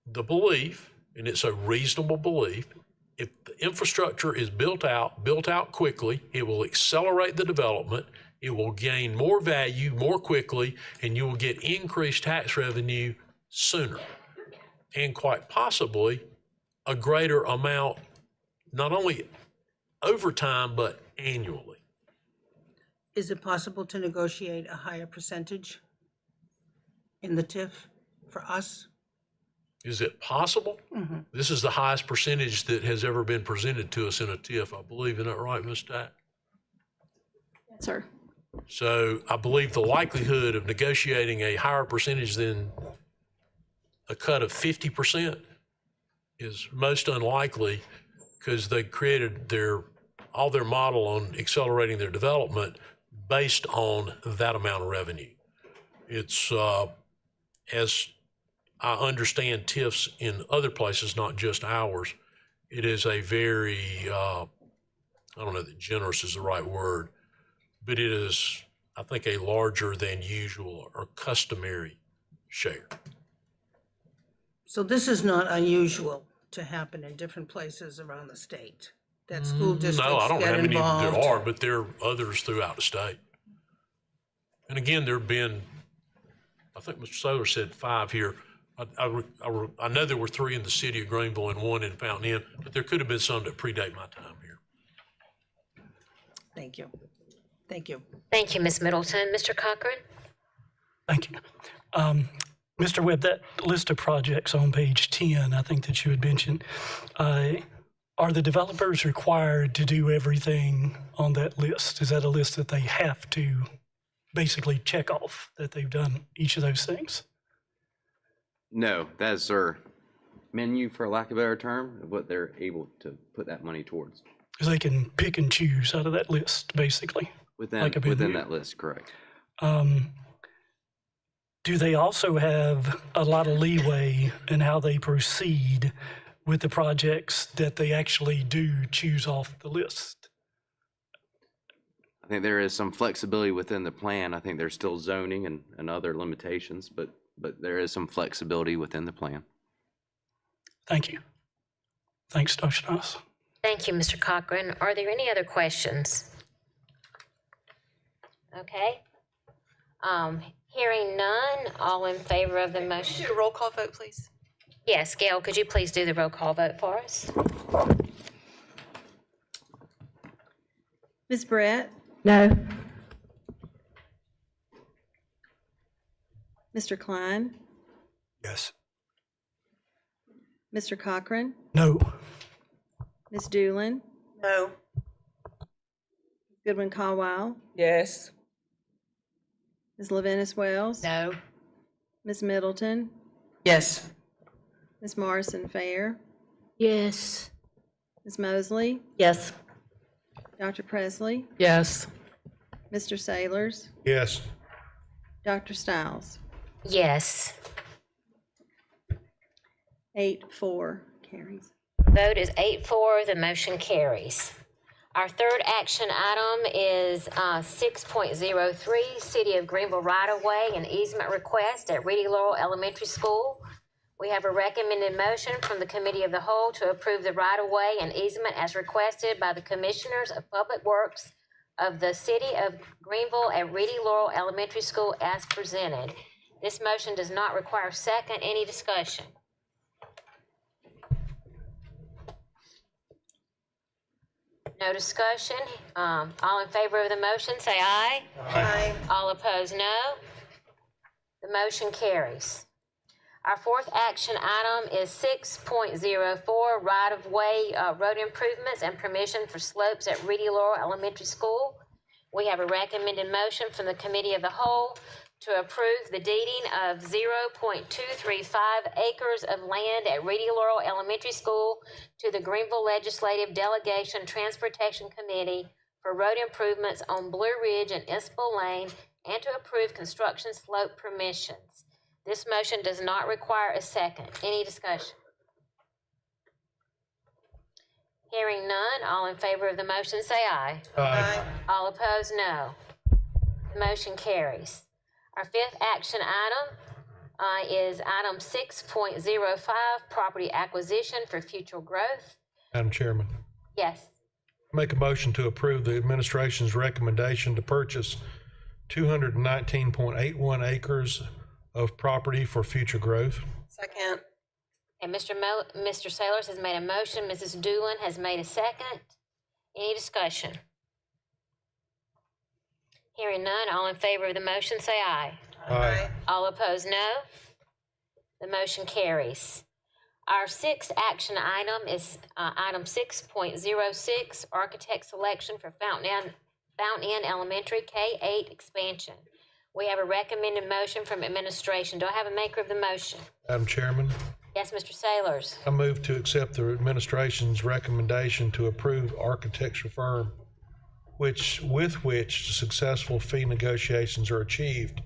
The belief, and it's a reasonable belief, if the infrastructure is built out quickly, it will accelerate the development, it will gain more value more quickly, and you will get increased tax revenue sooner. And quite possibly a greater amount, not only over time, but annually. Is it possible to negotiate a higher percentage in the TIF for us? Is it possible? Mhm. This is the highest percentage that has ever been presented to us in a TIF, I believe. Isn't that right, Ms. Stack? Sir. So I believe the likelihood of negotiating a higher percentage than a cut of 50% is most unlikely, because they created all their model on accelerating their development based on that amount of revenue. It's, as I understand TIFs in other places, not just ours, it is a very, I don't know that generous is the right word, but it is, I think, a larger than usual or customary share. So this is not unusual to happen in different places around the state, that school districts No, I don't know get how many involved. there are, but there are others throughout the state. And again, there have been, I think Mr. Solar said 5 here. I know there were 3 in the city of Greenville and 1 in Fountain Inn, but there could have been some that predate my time here. Thank you. Thank you. Thank you, Ms. Middleton. Mr. Cochran? Thank you. Mr. Webb, that list of projects on page 10, I think that you had mentioned, are the developers required to do everything on that list? Is that a list that they have to basically check off that they've done each of those things? No, that is their menu, for lack of a better term, of what they're able to put that money towards. Because they can pick and choose out of that list, basically. Within that list, correct. Do they also have a lot of leeway in how they proceed with the projects that they actually do choose off the list? I think there is some flexibility within the plan. I think there's still zoning and other limitations, but there is some flexibility within the plan. Thank you. Thanks, Dr. Nice. Thank you, Mr. Cochran. Are there any other questions? Okay. Hearing none, all in favor of the motion? Do a roll call vote, please. Yes, Gail, could you please do the roll call vote for us? Ms. Brett? No. Mr. Klein? Yes. Mr. Cochran? No. Ms. Doolin? No. Goodwin Caldwell? Yes. Ms. Levinas Wells? No. Ms. Middleton? Yes. Ms. Morrison Fair? Yes. Ms. Mosley? Yes. Dr. Presley? Yes. Mr. Sailors? Yes. Dr. Stiles? Yes. 8-4 carries. Vote is 8-4, the motion carries. Our third action item is 6.03, City of Greenville right-of-way and easement request at Reedy Laurel Elementary School. We have a recommended motion from the Committee of the Whole to approve the right-of-way and easement as requested by the Commissioners of Public Works of the City of Greenville at Reedy Laurel Elementary School as presented. This motion does not require second. Any discussion? No discussion. All in favor of the motion, say aye. Aye. All opposed, no. The motion carries. Our fourth action item is 6.04, right-of-way road improvements and permission for slopes at Reedy Laurel Elementary School. We have a recommended motion from the Committee of the Whole to approve the deeding of 0.235 acres of land at Reedy Laurel Elementary School to the Greenville Legislative Delegation Transportation Committee for road improvements on Blue Ridge and Isabel Lane, and to approve construction slope permissions. This motion does not require a second. Any discussion? Hearing none, all in favor of the motion say aye. Aye. All opposed, no. The motion carries. Our fifth action item is item 6.05, property acquisition for future growth. Madam Chairman, Yes. make a motion to approve the administration's recommendation to purchase 219.81 acres of property for future growth. Second. And Mr. Sailors has made a motion. Mrs. Doolin has made a second. Any discussion? Hearing none, all in favor of the motion say aye. Aye. All opposed, no. The motion carries. Our sixth action item is item 6.06, architect selection for Fountain Inn Elementary K-8 expansion. We have a recommended motion from administration. Do I have a maker of the motion? Madam Chairman, Yes, Mr. Sailors. I move to accept the administration's recommendation to approve architecture firm with which successful fee negotiations are achieved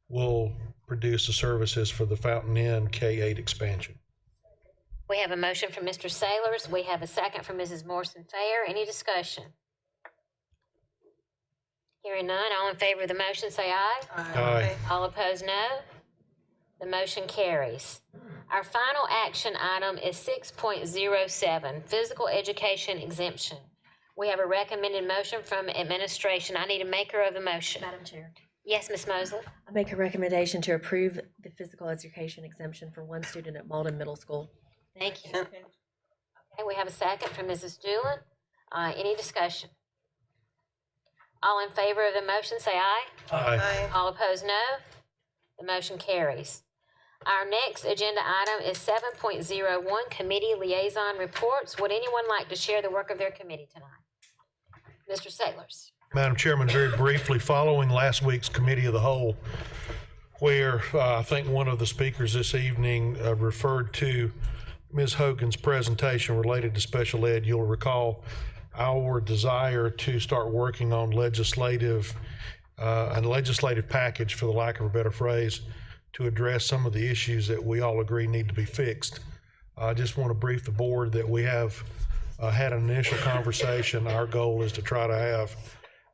will produce the services for the Fountain Inn K-8 expansion. We have a motion from Mr. Sailors. We have a second from Mrs. Morrison Fair. Any discussion? Hearing none, all in favor of the motion say aye. Aye. All opposed, no. The motion carries. Our final action item is 6.07, physical education exemption. We have a recommended motion from administration. I need a maker of the motion. Madam Chair, Yes, Ms. Mosley. I make a recommendation to approve the physical education exemption for one student at Malden Middle School. Thank you. Okay, we have a second from Mrs. Doolin. Any discussion? All in favor of the motion say aye. Aye. All opposed, no. The motion carries. Our next agenda item is 7.01, committee liaison reports. Would anyone like to share the work of their committee tonight? Mr. Sailors. Madam Chairman, very briefly, following last week's Committee of the Whole, where I think one of the speakers this evening referred to Ms. Hogan's presentation related to special ed, you'll recall our desire to start working on a legislative package, for the lack of a better phrase, to address some of the issues that we all agree need to be fixed. I just want to brief the board that we have had an initial conversation. Our goal is to try to have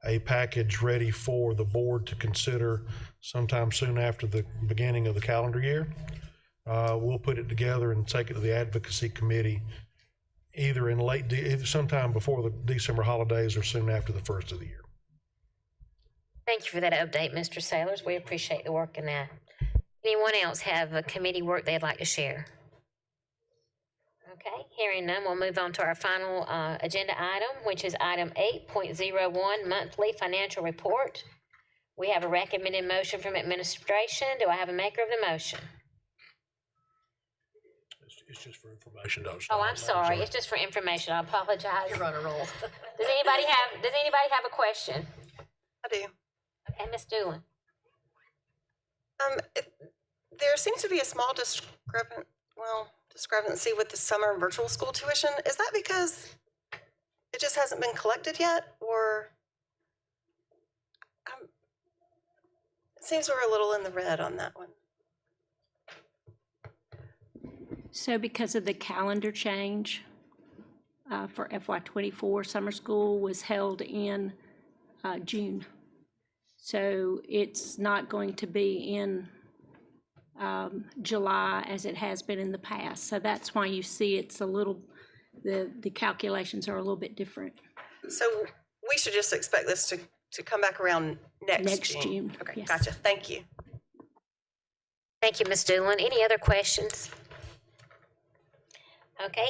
a package ready for the board to consider sometime soon after the beginning of the calendar year. We'll put it together and take it to the advocacy committee either sometime before the December holidays or soon after the first of the year. Thank you for that update, Mr. Sailors. We appreciate the work in that. Anyone else have a committee work they'd like to share? Okay, hearing none, we'll move on to our final agenda item, which is item 8.01, monthly financial report. We have a recommended motion from administration. Do I have a maker of the motion? It's just for information, Dr. Oh, I'm sorry. It's just for information. I apologize. You're on a roll. Does anybody have a question? I do. Okay, Ms. Doolin. There seems to be a small discrepancy with the summer virtual school tuition. Is that because it just hasn't been collected yet, or it seems we're a little in the red on that one? So because of the calendar change for FY24, summer school was held in June. So it's not going to be in July as it has been in the past. So that's why you see it's a little, the calculations are a little bit different. So we should just expect this to come back around next June. Okay, yes. Gotcha. Thank you. Thank you, Ms. Doolin. Any other questions? Okay.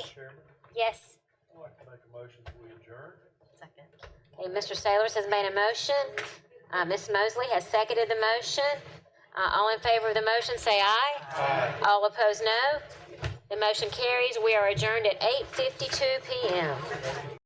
Yes. I'd like to make a motion that we adjourn. Second. Okay, Mr. Sailors has made a motion. Ms. Mosley has seconded the motion. All in favor of the motion say aye. Aye. All opposed, no. The motion carries. We are adjourned at 8:52 p.m.